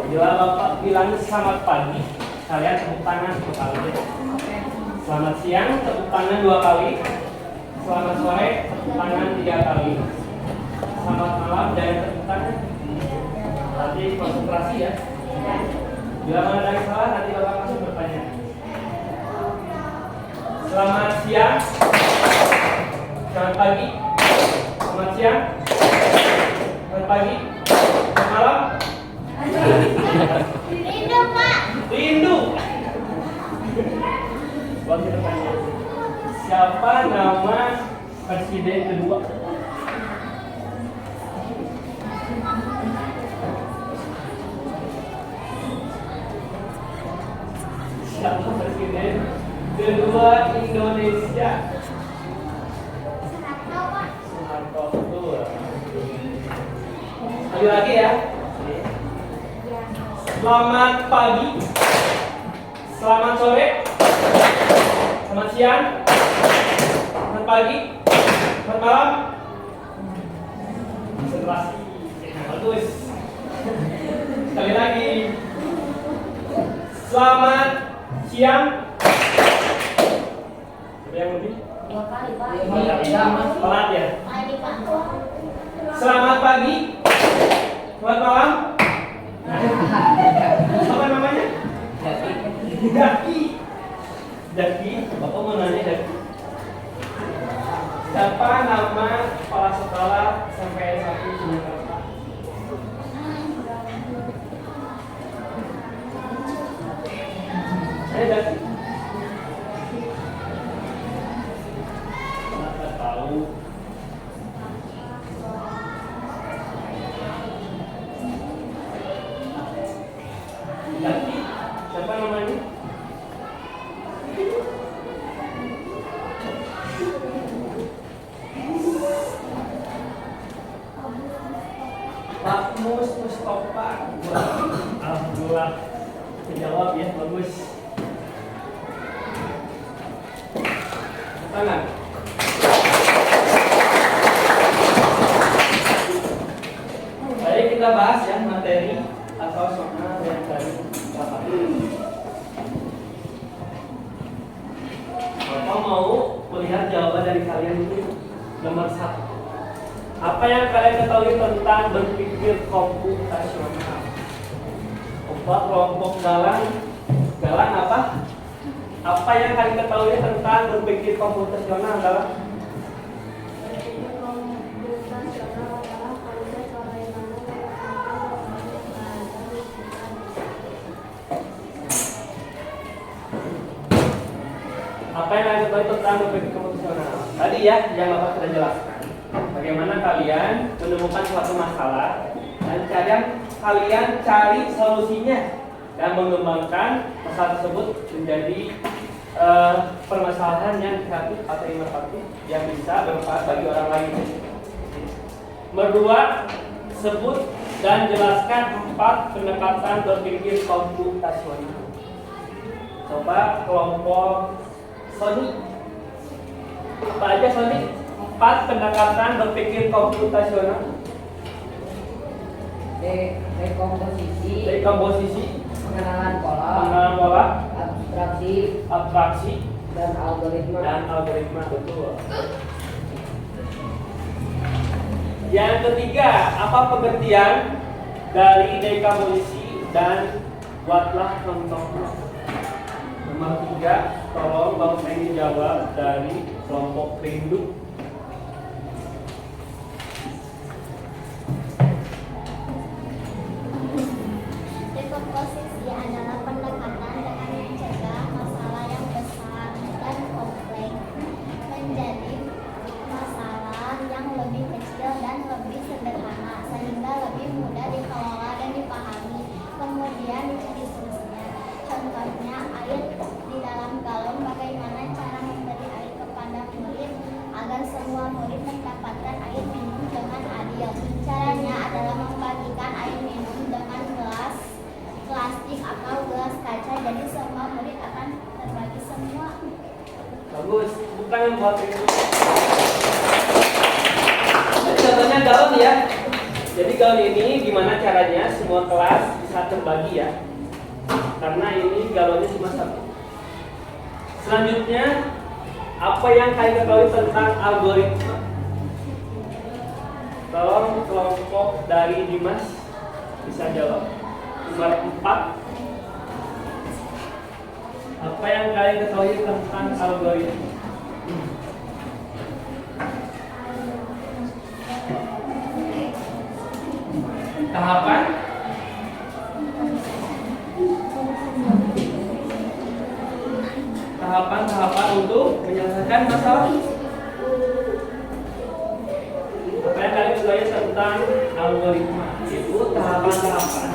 Bila Bapak bilang selamat pagi, kalian tepuk tangan 2 kali. Selamat siang, tepuk tangan 2 kali. Selamat sore, tepuk tangan 3 kali. Selamat malam, jangan tepuk tangan. Nanti konsentrasi ya. Bila mana ada yang salah, nanti Bapak langsung bertanya. Selamat siang. Selamat pagi. Selamat siang. Selamat pagi. Selamat malam. Rindu, Pak. Rindu. Buat kita tanya. Siapa nama presiden kedua? Siapa presiden kedua Indonesia? Soeharto, Pak. Soeharto, betul. Sekali lagi ya. Selamat pagi. Selamat sore. Selamat siang. Selamat pagi. Selamat malam. Konsentrasi. Bagus. Sekali lagi. Selamat siang. Ada yang lebih? 2 kali, Pak. Pelat ya. Pagi, Pak. Selamat pagi. Selamat malam. Apa namanya? Jaki. Jaki. Bapak mau nanya Jaki. Siapa nama kepala sekolah sampai S1 Surakarta? Saya Jaki. Kenapa tahu? Jaki. Siapa namanya? Pak Mustafa. Alhamdulillah menjawab ya, bagus. Tangan. Baik, kita bahas ya materi atau soal yang tadi Bapak. Bapak mau melihat jawaban dari kalian ini. Nomor 1. Apa yang kalian ketahui tentang berpikir komputasional? Kelompok galang apa? Apa yang kalian ketahui tentang berpikir komputasional adalah? Berpikir komputasional adalah konsep bagaimana Apa yang kalian ketahui tentang berpikir komputasional? Tadi ya, yang Bapak sudah jelaskan. Bagaimana kalian menemukan suatu masalah dan kalian cari solusinya dan mengembangkan masalah tersebut menjadi permasalahan yang kreatif atau inovatif yang bisa bermanfaat bagi orang lain. Nomor 2, sebut dan jelaskan 4 pendekatan berpikir komputasional. Coba kelompok Sony. Apa aja Sony? 4 pendekatan berpikir komputasional. Dekomposisi, pengenalan pola, abstraksi, dan algoritma. Betul. Yang ketiga, apa pengertian dari dekomposisi dan buatlah contohnya. Nomor 3, tolong Bapak ini jawab dari kelompok Rindu. Dekomposisi adalah pendekatan dengan mencegah masalah yang besar dan kompleks menjadi masalah yang lebih kecil dan lebih sederhana sehingga lebih mudah dikelola dan dipahami, kemudian dicari solusinya. Contohnya, air di dalam galon, bagaimana cara memberi air kepada murid agar semua murid mendapatkan air minum dengan adil. Caranya adalah membagikan air minum dengan gelas plastik atau gelas kaca, jadi semua murid akan terbagi semua. Bagus, bukan yang buat itu. ya. Jadi galon ini gimana caranya semua kelas bisa terbagi ya. Karena ini galonnya cuma satu. Selanjutnya, apa yang kalian ketahui tentang algoritma? Tolong kelompok dari Dimas bisa jawab. Nomor 4. Apa yang kalian ketahui tentang algoritma? Tahapan untuk menyelesaikan masalah. Apa yang kalian ketahui tentang algoritma? Itu tahapan-tahapan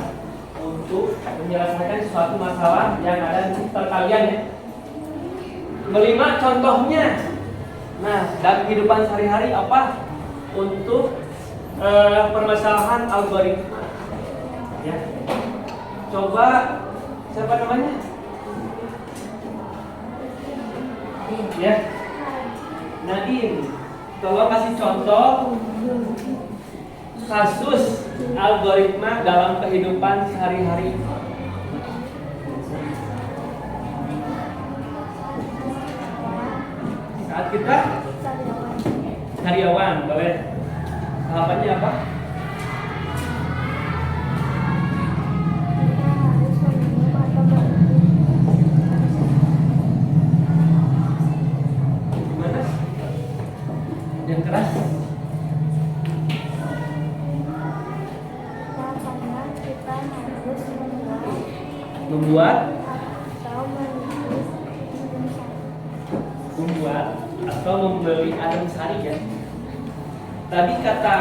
untuk menyelesaikan suatu masalah yang ada di sekitar kalian ya. Kelima, contohnya. Nah, dalam kehidupan sehari-hari apa untuk permasalahan algoritma? Ya. Coba siapa namanya? Ya. Nadine. Tolong kasih contoh kasus algoritma dalam kehidupan sehari-hari. Saat kita karyawan, boleh. Tahapannya apa? Gimana? Yang keras? Kita harus Membuat membuat atau membeli adem sari ya. Tadi kata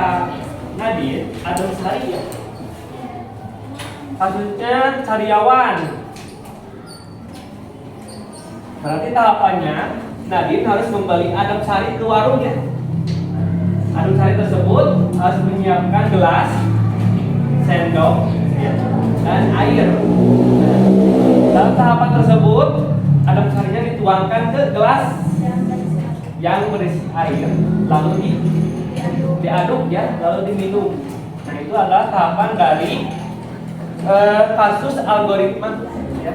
Nadine adem sari ya. Kasusnya karyawan. Berarti tahapannya Nadine harus membeli adem sari ke warung ya. Adem sari tersebut harus menyiapkan gelas, sendok, ya, dan air. Dalam tahapan tersebut adem sarinya dituangkan ke gelas yang berisi air, lalu diaduk ya, lalu diminum. Nah, itu adalah tahapan dari kasus algoritma ya,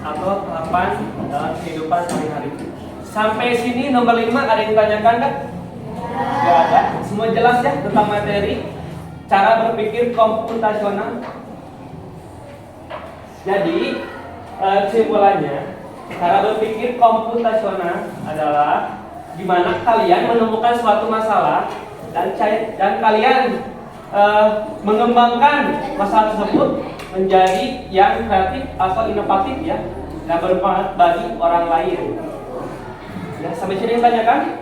atau tahapan dalam kehidupan sehari-hari. Sampai sini nomor 5 ada yang ditanyakan kan? Tidak ada. Semua jelas ya tentang materi cara berpikir komputasional. Jadi kesimpulannya, cara berpikir komputasional adalah di mana kalian menemukan suatu masalah dan kalian mengembangkan masalah tersebut menjadi yang kreatif atau inovatif ya, dan bermanfaat bagi orang lain. Ya, sampai sini yang tanyakan?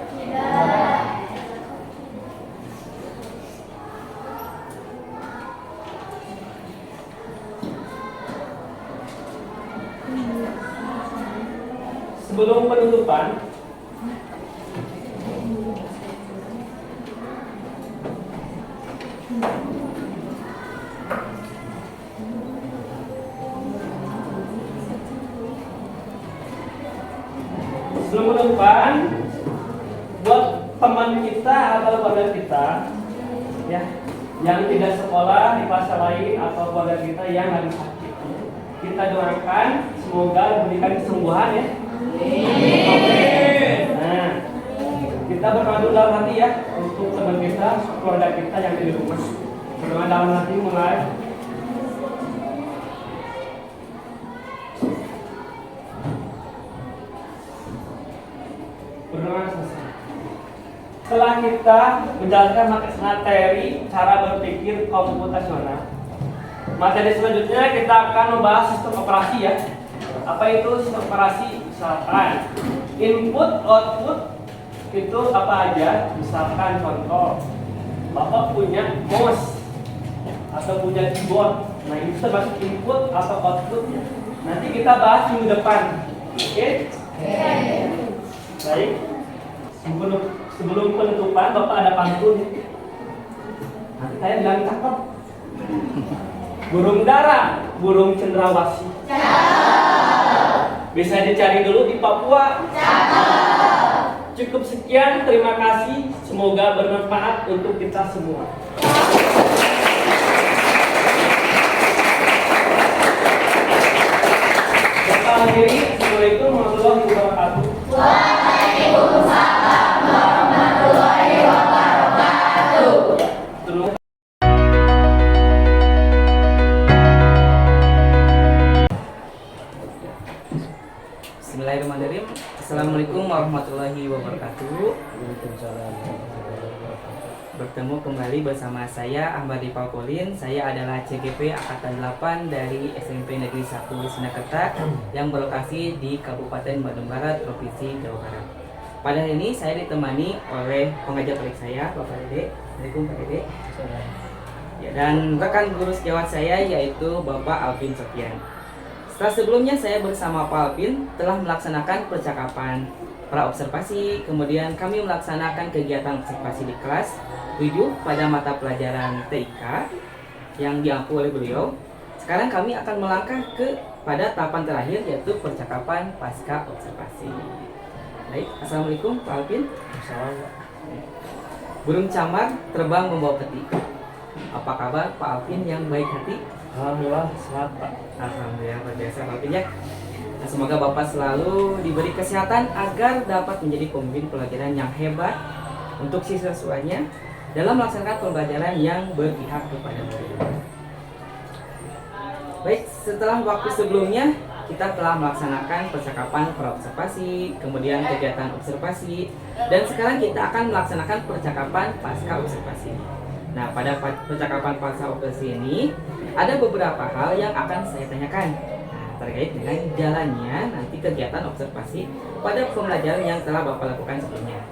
Sebelum penutupan, buat teman kita atau keluarga kita ya, yang tidak sekolah di kelas lain atau keluarga kita yang lagi sakit, kita doakan semoga diberikan kesembuhan ya. Nah, kita berdoa dulu dalam hati ya untuk teman kita, keluarga kita yang di rumah. Berdoa dalam hati mulai. Berdoa selesai. Setelah kita menjalankan materi cara berpikir komputasional, materi selanjutnya kita akan membahas sistem operasi ya. Apa itu sistem operasi? Misalkan input output itu apa aja? Misalkan contoh, Bapak punya mouse atau punya keyboard. Nah, itu termasuk input atau output ya. Nanti kita bahas minggu depan. Oke? Baik. Sebelum penutupan Bapak ada pantun. Nanti saya bilang cakep. Burung dara, burung cendrawasih. Bisa dicari dulu di Papua. Cukup sekian, terima kasih. Semoga bermanfaat untuk kita semua. Assalamualaikum warahmatullahi wabarakatuh. Bertemu kembali bersama saya Ahmad Dipal Polin. Saya adalah CGP Angkatan 8 dari SMP Negeri 1 Sinakerta yang berlokasi di Kabupaten Bandung Barat, Provinsi Jawa Barat. Pada hari ini saya ditemani oleh pengajar proyek saya, Bapak Dede. Assalamualaikum Pak Dede. Ya, dan rekan guru sejawat saya yaitu Bapak Alvin Sofian. Setelah sebelumnya saya bersama Pak Alvin telah melaksanakan percakapan praobservasi, kemudian kami melaksanakan kegiatan observasi di kelas 7 pada mata pelajaran TIK yang diampu oleh beliau. Sekarang kami akan melangkah pada tahapan terakhir yaitu percakapan pasca observasi. Baik, Assalamualaikum Pak Alvin. Burung camar terbang membawa peti. Apa kabar Pak Alvin yang baik hati? Alhamdulillah sehat Pak. Alhamdulillah luar biasa Pak Alvin ya. Nah, semoga Bapak selalu diberi kesehatan agar dapat menjadi pemimpin pelajaran yang hebat untuk siswa-siswanya dalam melaksanakan pembelajaran yang berpihak kepada murid. Baik, setelah waktu sebelumnya kita telah melaksanakan percakapan praobservasi, kemudian kegiatan observasi, dan sekarang kita akan melaksanakan percakapan pasca observasi. Nah, pada percakapan pasca observasi ini ada beberapa hal yang akan saya tanyakan terkait dengan jalannya nanti kegiatan observasi pada pembelajaran yang telah Bapak lakukan sebelumnya,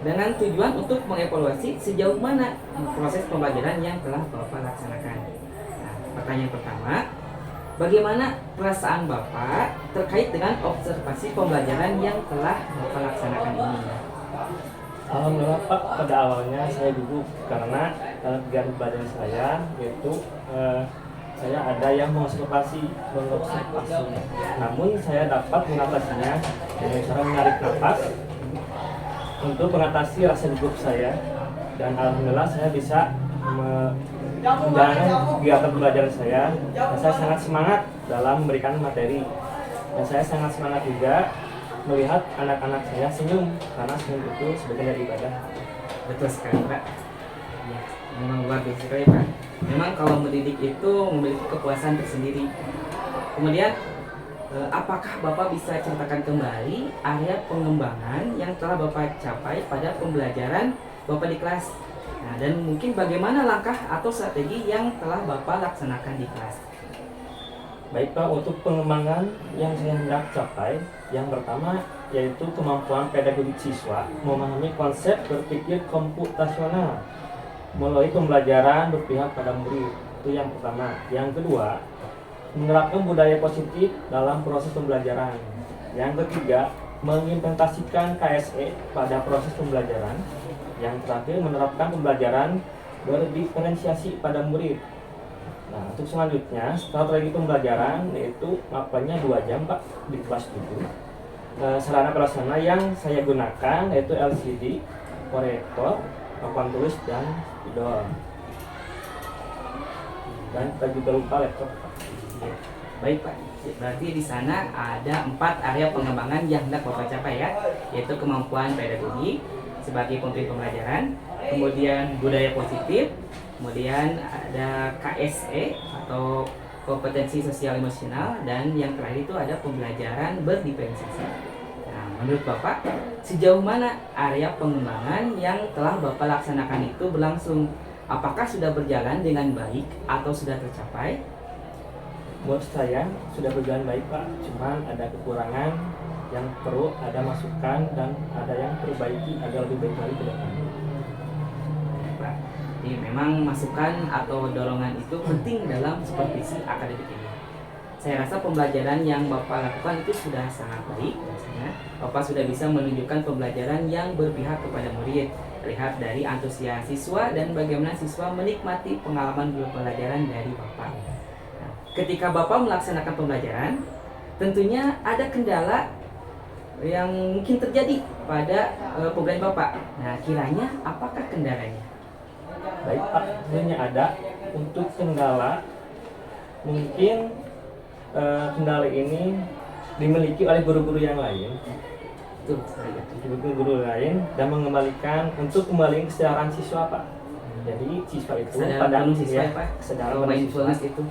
dengan tujuan untuk mengevaluasi sejauh mana proses pembelajaran yang telah Bapak laksanakan. Nah, pertanyaan pertama, bagaimana perasaan Bapak terkait dengan observasi pembelajaran yang telah Bapak laksanakan ini? Alhamdulillah Pak, pada awalnya saya gugup karena dalam kegiatan belajar saya yaitu saya ada yang mengobservasi. Namun saya dapat mengatasinya dengan cara menarik nafas untuk mengatasi rasa gugup saya, dan alhamdulillah saya bisa menjalankan kegiatan pembelajaran saya, dan saya sangat semangat dalam memberikan materi, dan saya sangat semangat juga melihat anak-anak saya senyum, karena senyum itu sebagian dari ibadah. Betul sekali Pak. Ya, memang luar biasa sekali Pak. Memang kalau mendidik itu memiliki kepuasan tersendiri. Kemudian apakah Bapak bisa ceritakan kembali area pengembangan yang telah Bapak capai pada pembelajaran Bapak di kelas? Nah, dan mungkin bagaimana langkah atau strategi yang telah Bapak laksanakan di kelas? Baik Pak, untuk pengembangan yang saya hendak capai, yang pertama yaitu kemampuan pedagogik siswa memahami konsep berpikir komputasional melalui pembelajaran berpihak pada murid. Itu yang pertama. Yang kedua, menerapkan budaya positif dalam proses pembelajaran. Yang ketiga, mengimplementasikan KSE pada proses pembelajaran. Yang terakhir, menerapkan pembelajaran berdiferensiasi pada murid. Nah, untuk selanjutnya, strategi pembelajaran yaitu mapanya 2 jam Pak di kelas 7. Sarana prasarana yang saya gunakan yaitu LCD, proyektor, papan tulis, dan spidol. Dan kita juga lupa laptop Pak. Baik Pak, berarti di sana ada 4 area pengembangan yang hendak Bapak capai ya, yaitu kemampuan pedagogi sebagai pemimpin pembelajaran, kemudian budaya positif, kemudian ada KSE atau kompetensi sosial emosional, dan yang terakhir itu ada pembelajaran berdiferensiasi. Nah, menurut Bapak, sejauh mana area pengembangan yang telah Bapak laksanakan itu berlangsung? Apakah sudah berjalan dengan baik atau sudah tercapai? Menurut saya sudah berjalan baik Pak, cuman ada kekurangan yang perlu ada masukan dan ada yang perbaiki agar lebih baik lagi ke depan. Pak, jadi memang masukan atau dorongan itu penting dalam supervisi akademik ini. Saya rasa pembelajaran yang Bapak lakukan itu sudah sangat baik. Rasanya Bapak sudah bisa menunjukkan pembelajaran yang berpihak kepada murid. Terlihat dari antusias siswa dan bagaimana siswa menikmati pengalaman pembelajaran dari Bapak. Nah, ketika Bapak melaksanakan pembelajaran, tentunya ada kendala yang mungkin terjadi pada pembelajaran Bapak. Nah, kiranya apakah kendalanya? Baik Pak, sebenarnya ada. Untuk kendala, mungkin kendala ini dimiliki oleh guru-guru yang lain. Tuh, Guru-guru lain dan mengembalikan untuk kembali kesadaran siswa Pak. Jadi siswa itu kesadaran penuh siswa ya, Pak. kesadaran Kalau penuh siswa mindfulness itu.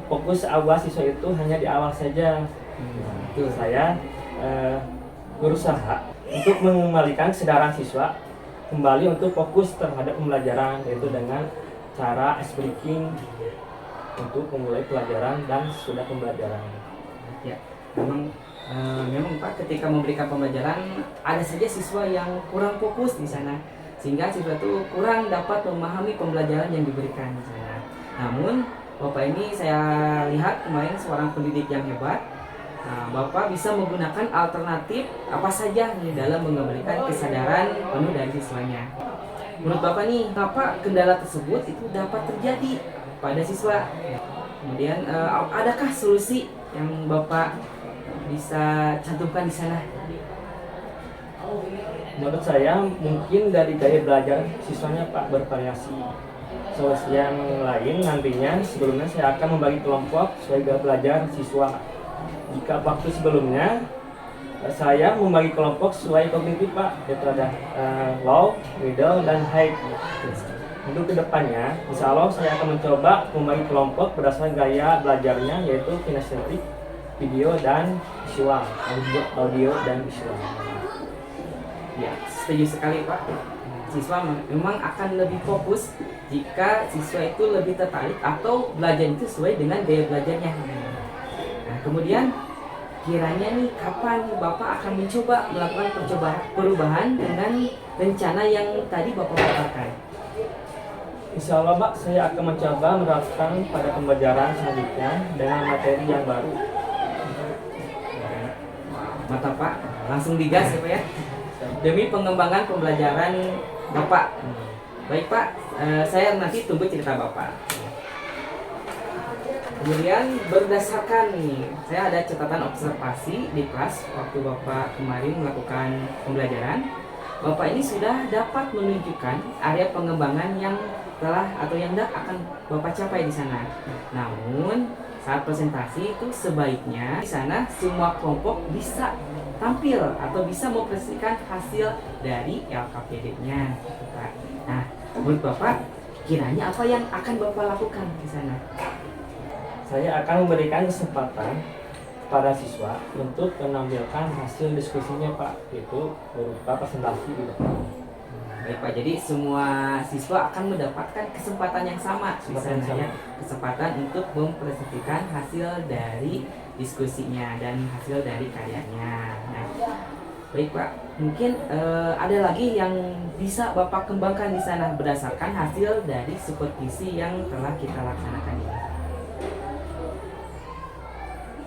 fokus awal siswa itu hanya di awal saja. Tuh. Saya berusaha untuk mengembalikan kesadaran siswa kembali untuk fokus terhadap pembelajaran, yaitu dengan cara ice breaking untuk memulai pelajaran dan sudah pembelajaran. Ya, memang Pak, ketika memberikan pembelajaran ada saja siswa yang kurang fokus di sana, sehingga siswa itu kurang dapat memahami pembelajaran yang diberikan di sana. Namun Bapak ini saya lihat kemarin seorang pendidik yang hebat. Nah, Bapak bisa menggunakan alternatif apa saja nih dalam mengembalikan kesadaran penuh dari siswanya. Menurut Bapak nih, apa kendala tersebut itu dapat terjadi pada siswa? Kemudian adakah solusi yang Bapak bisa cantumkan di sana? Menurut saya mungkin dari gaya belajar siswanya Pak bervariasi. Solusi yang lain nantinya sebelumnya saya akan membagi kelompok sesuai gaya belajar siswa. Jika waktu sebelumnya saya membagi kelompok sesuai kognitif Pak, yaitu ada low, middle, dan high. Untuk kedepannya, insya Allah saya akan mencoba membagi kelompok berdasarkan gaya belajarnya, yaitu kinestetik, video, dan visual, audio dan visual. Ya, setuju sekali Pak. Siswa memang akan lebih fokus jika siswa itu lebih tertarik atau belajar itu sesuai dengan gaya belajarnya. Nah, kemudian kiranya nih kapan Bapak akan mencoba melakukan perubahan dengan rencana yang tadi Bapak katakan? Insya Allah Pak, saya akan mencoba menerapkan pada pembelajaran selanjutnya dengan materi yang baru. Mantap Pak, langsung digas ya Pak ya, demi pengembangan pembelajaran Bapak. Baik Pak, saya nanti tunggu cerita Bapak. Kemudian berdasarkan nih, saya ada catatan observasi di kelas waktu Bapak kemarin melakukan pembelajaran. Bapak ini sudah dapat menunjukkan area pengembangan yang telah atau yang akan Bapak capai di sana. Namun saat presentasi itu sebaiknya di sana semua kelompok bisa tampil atau bisa mempresentasikan hasil dari LKPD-nya. Nah, menurut Bapak kiranya apa yang akan Bapak lakukan di sana? Saya akan memberikan kesempatan kepada siswa untuk menampilkan hasil diskusinya Pak, yaitu berupa presentasi di depan. Baik Pak, jadi semua siswa akan mendapatkan kesempatan yang sama, misalnya kesempatan untuk mempresentasikan hasil dari diskusinya dan hasil dari karyanya. Nah, baik Pak, mungkin ada lagi yang bisa Bapak kembangkan di sana berdasarkan hasil dari supervisi yang telah kita laksanakan ini.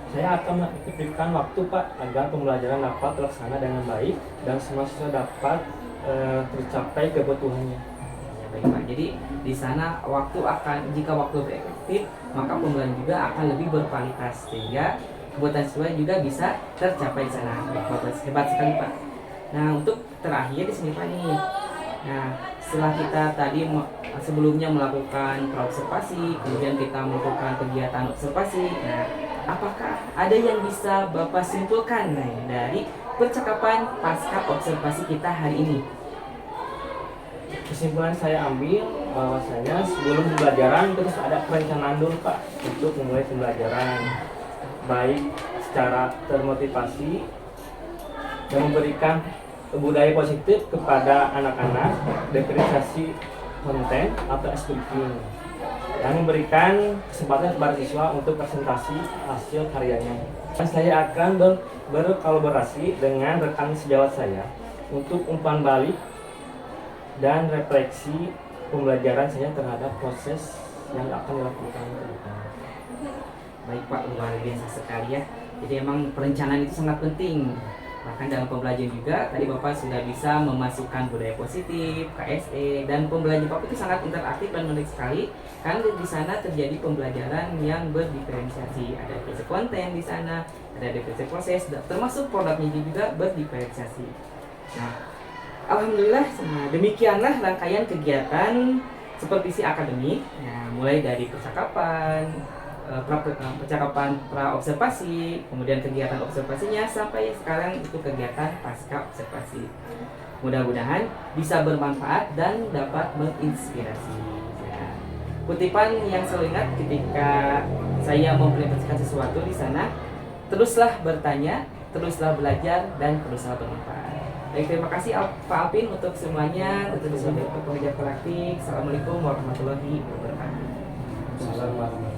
Saya akan mengefektifkan waktu Pak agar pembelajaran dapat terlaksana dengan baik dan semua siswa dapat tercapai kebutuhannya. Ya, baik Pak, jadi di sana jika waktu efektif maka pembelajaran juga akan lebih berkualitas sehingga kebutuhan siswa juga bisa tercapai di sana. Hebat sekali Pak. Nah, untuk terakhir di sini Pak nih. Nah, setelah kita tadi sebelumnya melakukan praobservasi, kemudian kita melakukan kegiatan observasi. Nah, apakah ada yang bisa Bapak simpulkan dari percakapan pasca observasi kita hari ini? Kesimpulan saya ambil bahwasanya sebelum pembelajaran terus ada perencanaan dulu Pak untuk memulai pembelajaran, baik secara termotivasi dan memberikan budaya positif kepada anak-anak, diferensiasi konten atau speaking, dan memberikan kesempatan kepada siswa untuk presentasi hasil karyanya. Dan saya akan berkolaborasi dengan rekan sejawat saya untuk umpan balik dan refleksi pembelajaran saya terhadap proses yang akan dilakukan. Baik Pak, luar biasa sekali ya. Jadi emang perencanaan itu sangat penting. Bahkan dalam pembelajaran juga tadi Bapak sudah bisa memasukkan budaya positif, KSE, dan pembelajaran Bapak itu sangat interaktif dan menarik sekali. Karena di sana terjadi pembelajaran yang berdiferensiasi. Ada definisi konten di sana, ada definisi proses, termasuk produknya juga berdiferensiasi. Nah, alhamdulillah, demikianlah rangkaian kegiatan supervisi akademik. Nah, mulai dari percakapan pra-observasi, kemudian kegiatan observasinya, sampai sekarang itu kegiatan pasca observasi. Mudah-mudahan bisa bermanfaat dan dapat menginspirasi. Ya. Kutipan yang selalu ingat ketika saya mempresentasikan sesuatu di sana, teruslah bertanya, teruslah belajar dan teruslah bermanfaat. Baik, terima kasih Pak Alvin untuk semuanya, untuk pengajar praktik. Assalamualaikum warahmatullahi wabarakatuh. Assalamualaikum.